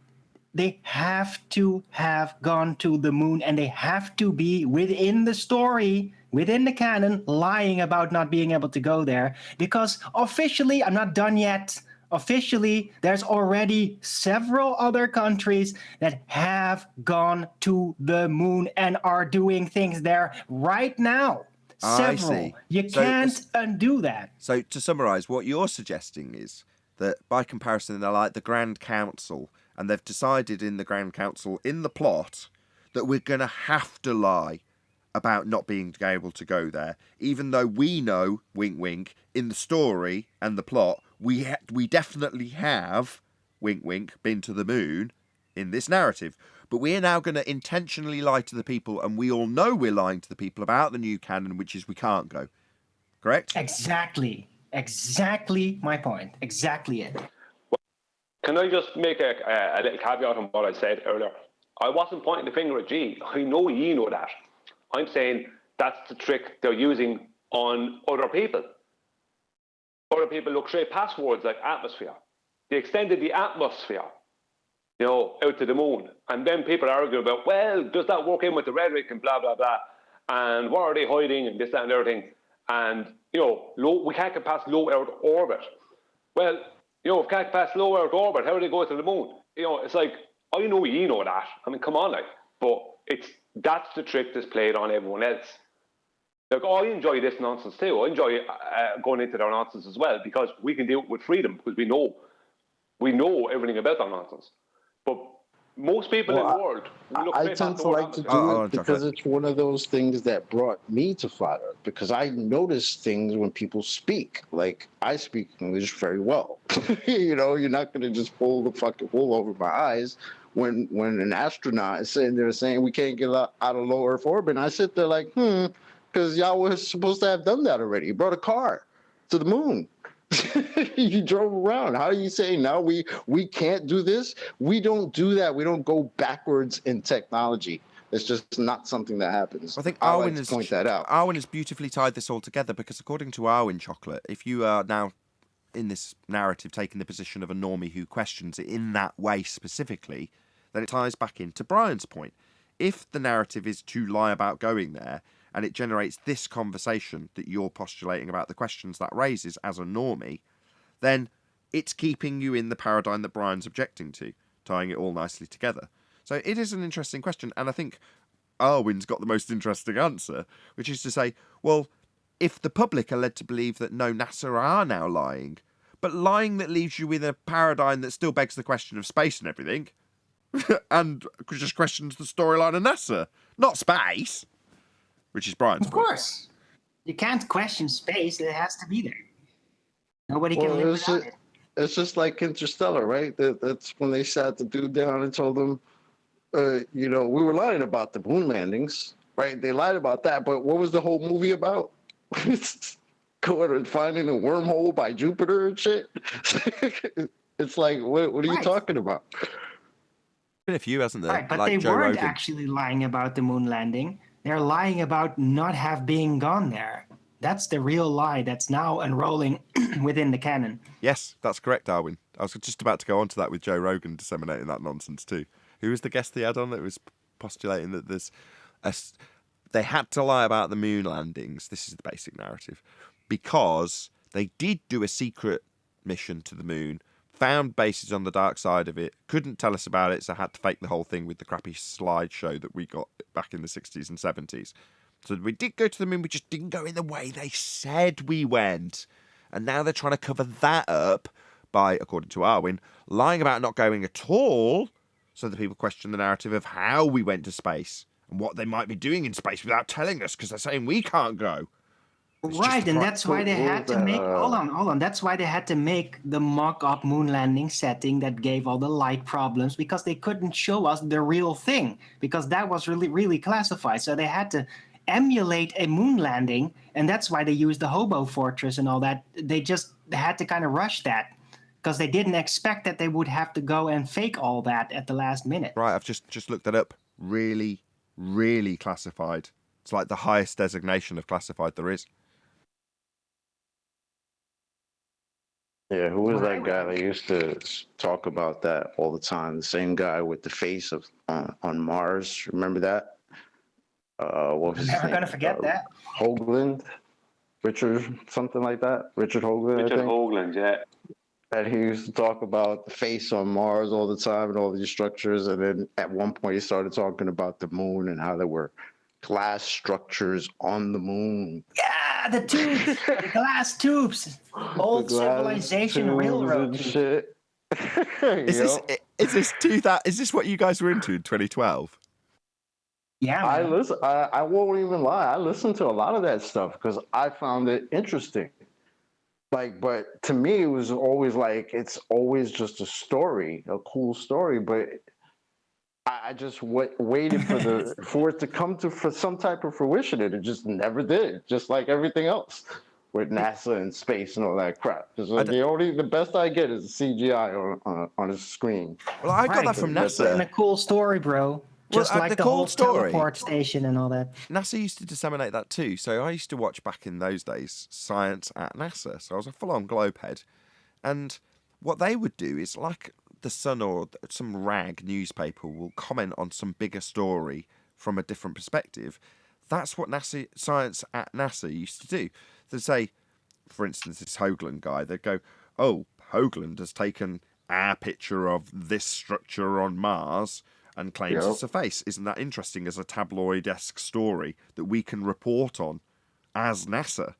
S7: they have to have gone to the moon, and they have to be within the story, within the canon, lying about not being able to go there. Because officially, I'm not done yet. Officially, there's already several other countries that have gone to the moon and are doing things there right now.
S1: I
S7: Several.
S1: see.
S7: You
S1: So
S7: can't undo that.
S1: So to summarise, what you're suggesting is that by comparison, they're like the Grand Council, and they've decided in the Grand Council, in the plot, that we're going to have to lie about not being able to go there, even though we know, wink wink, in the story and the plot, we definitely have, wink wink, been to the moon in this narrative. But we're now going to intentionally lie to the people, and we all know we're lying to the people about the new canon, which is we can't go. Correct?
S7: Exactly. Exactly my point. Exactly it.
S8: Can I just make a little caveat on what I said earlier? I wasn't pointing the finger at G. I know you know that. I'm saying that's the trick they're using on other people. Other people look straight past words like atmosphere. They extended the atmosphere, out to the moon. And then people argue about, well, does that work in with the rhetoric and blah, blah, blah? And what are they hiding and this, that, and everything? And, we can't get past low Earth orbit. Well, if we can't get past low Earth orbit, how do they go to the moon? It's like, I know you know that. I mean, come on, but that's the trick that's played on everyone else. Like, I enjoy this nonsense too. I enjoy going into their nonsense as well, because we can do it with freedom, because we know everything about that nonsense. But most people in the world look
S10: I
S8: straight
S10: tend
S8: past
S10: to
S8: the
S10: like to
S8: atmosphere.
S10: do it because it's one of those things that brought me to Flat Earth, because I notice things when people speak. Like, I speak English very well. You're not going to just pull the fucking wool over my eyes when an astronaut is sitting there saying we can't get out of low Earth orbit. And I sit there like, because y'all were supposed to have done that already. You brought a car to the moon. You drove around. How are you saying now we can't do this? We don't do that. We don't go backwards in technology. It's just not something that happens.
S1: I think
S10: Arwen has point that out.
S1: Arwen has beautifully tied this all together, because according to Arwen Chocolate, if you are now in this narrative taking the position of a normie who questions it in that way specifically, then it ties back into Brian's point. If the narrative is to lie about going there, and it generates this conversation that you're postulating about the questions that raises as a normie, then it's keeping you in the paradigm that Brian's objecting to, tying it all nicely together. So it is an interesting question, and I think Arwen's got the most interesting answer, which is to say, well, if the public are led to believe that no, NASA are now lying, but lying that leaves you with a paradigm that still begs the question of space and everything, and just questions the storyline of NASA, not space. Which is Brian's point.
S7: Of course. You can't question space. It has to be there. Nobody can live without it.
S10: It's just like Interstellar, right? That's when they sat the dude down and told him, we were lying about the moon landings, right? They lied about that, but what was the whole movie about? Going and finding a wormhole by Jupiter and shit. It's like, what are you talking about?
S1: Been a few, hasn't there?
S7: Right, but
S1: like
S7: they
S1: Joe
S7: weren't
S1: Rogan.
S7: actually lying about the moon landing. They're lying about not have being gone there. That's the real lie that's now unrolling within the canon.
S1: Yes, that's correct, Darwin. I was just about to go on to that with Joe Rogan disseminating that nonsense too. Who was the guest they had on that was postulating that they had to lie about the moon landings. This is the basic narrative. Because they did do a secret mission to the moon, found bases on the dark side of it, couldn't tell us about it, so had to fake the whole thing with the crappy slideshow that we got back in the 60s and 70s. So we did go to the moon, we just didn't go in the way they said we went. And now they're trying to cover that up by, according to Arwen, lying about not going at all, so that people question the narrative of how we went to space and what they might be doing in space without telling us, because they're saying we can't go.
S7: Right, and that's why they had to make... Hold on. That's why they had to make the mock-up moon landing setting that gave all the light problems, because they couldn't show us the real thing, because that was really, really classified. So they had to emulate a moon landing, and that's why they used the hobo fortress and all that. They just had to kind of rush that, because they didn't expect that they would have to go and fake all that at the last minute.
S1: Right, I've just looked that up. Really, really classified. It's like the highest designation of classified there is.
S10: Yeah, who was that guy that used to talk about that all the time? The same guy with the face of on Mars. Remember that? What was his
S7: Never
S10: name?
S7: gonna forget that.
S10: Hoagland, Richard, something like that. Richard Hoagland.
S8: Richard Hoagland, yeah.
S10: And he used to talk about the face on Mars all the time and all these structures. And then at one point he started talking about the moon and how they were glass structures on the moon.
S7: Yeah, the tubes, the glass tubes, old
S10: The glass
S7: civilization
S10: tubes
S7: railroad
S10: and
S7: tubes.
S10: shit.
S1: Is this what you guys were into in 2012?
S7: Yeah,
S10: I
S7: man.
S10: listen. I won't even lie. I listened to a lot of that stuff because I found it interesting. Like, but to me, it was always like it's always just a story, a cool story. But I just waited for it to come for some type of fruition, and it just never did. Just like everything else with NASA and space and all that crap. Just like the best I get is CGI on a screen.
S1: Well, I got that from NASA.
S7: And a cool story, bro. Just like the whole teleport station and all that.
S1: NASA used to disseminate that too. So I used to watch back in those days Science at NASA. So I was a full-on globehead. And what they would do is like the Sun or some rag newspaper will comment on some bigger story from a different perspective. That's what Science at NASA used to do. They'd say, for instance, this Hoagland guy, they'd go, oh, Hoagland has taken our picture of this structure on Mars and claims it's a face. Isn't that interesting as a tabloid-esque story that we can report on as NASA?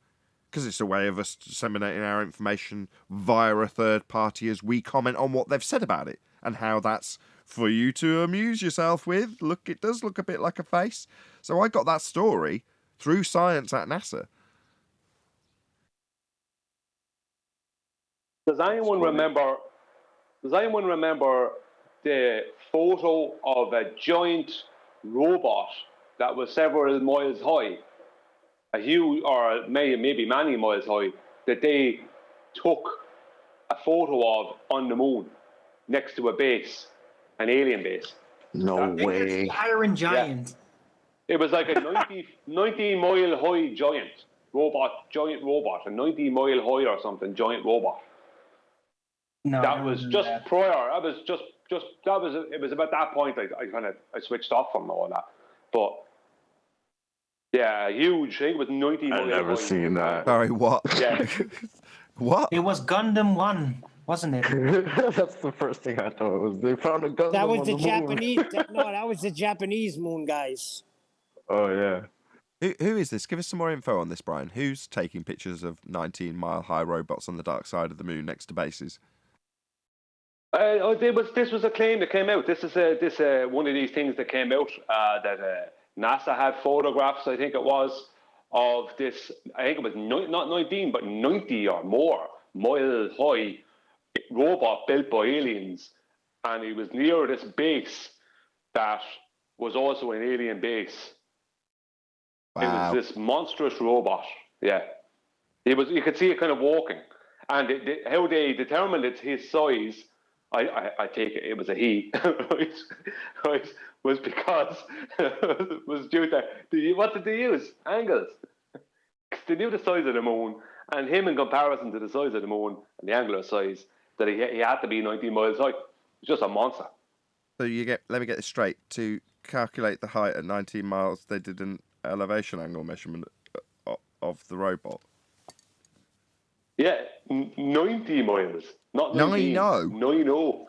S1: Because it's a way of us disseminating our information via a third party as we comment on what they've said about it and how that's for you to amuse yourself with. Look, it does look a bit like a face. So I got that story through Science at NASA.
S8: Does anyone remember the photo of a giant robot that was several miles high, a huge, or maybe many miles high, that they took a photo of on the moon next to a base, an alien base?
S10: No way.
S7: Iron Giant.
S8: Yeah. It was like a 90 mile high giant robot, a 90 mile high or something, giant robot.
S7: No,
S8: that was just prior. It was about that point I switched off from all that. But yeah, huge. I think it was 90 miles.
S10: I've never seen that.
S1: Sorry, what?
S8: Yeah.
S1: What?
S7: It was Gundam 1, wasn't it?
S10: That's the first thing I thought. Was they found a Gundam
S2: That was
S10: on
S2: the
S10: Japanese.
S2: that was the Japanese moon, guys.
S10: Oh yeah.
S1: Who is this? Give us some more info on this, Brian. Who's taking pictures of 19-mile-high robots on the dark side of the moon next to bases?
S8: This was a claim that came out. This is one of these things that came out that NASA had photographs, I think it was, of this. I think it was not 19, but 90 or more mile high robot built by aliens, and it was near this base that was also an alien base.
S1: Wow.
S8: It was this monstrous robot. Yeah, you could see it kind of walking, and how they determined his size. I take it was a he, right? Was because was due to what did they use? Angles. They knew the size of the moon, and him in comparison to the size of the moon and the angular size, that he had to be 19 miles high. It's just a monster.
S1: So let me get this straight. To calculate the height at 19 miles, they did an elevation angle measurement of the robot.
S8: Yeah, 90 miles. Not 19. 90.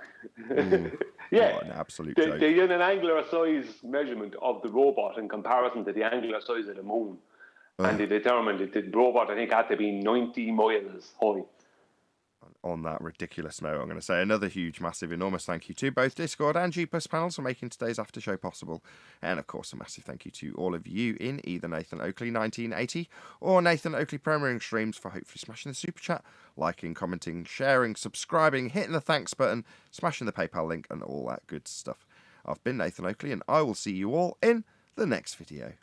S8: Yeah,
S1: what an absolute
S8: joke. They did an angular size measurement of the robot in comparison to the angular size of the moon. And they determined that the robot, I think, had to be 90 miles high.
S1: On that ridiculous note, I'm going to say another huge, massive, enormous thank you to both Discord and G+ panels for making today's after show possible. And of course, a massive thank you to all of you in either Nathan Oakley 1980 or Nathan Oakley premiering streams for hopefully smashing the super chat, liking, commenting, sharing, subscribing, hitting the thanks button, smashing the PayPal link, and all that good stuff. I've been Nathan Oakley, and I will see you all in the next video.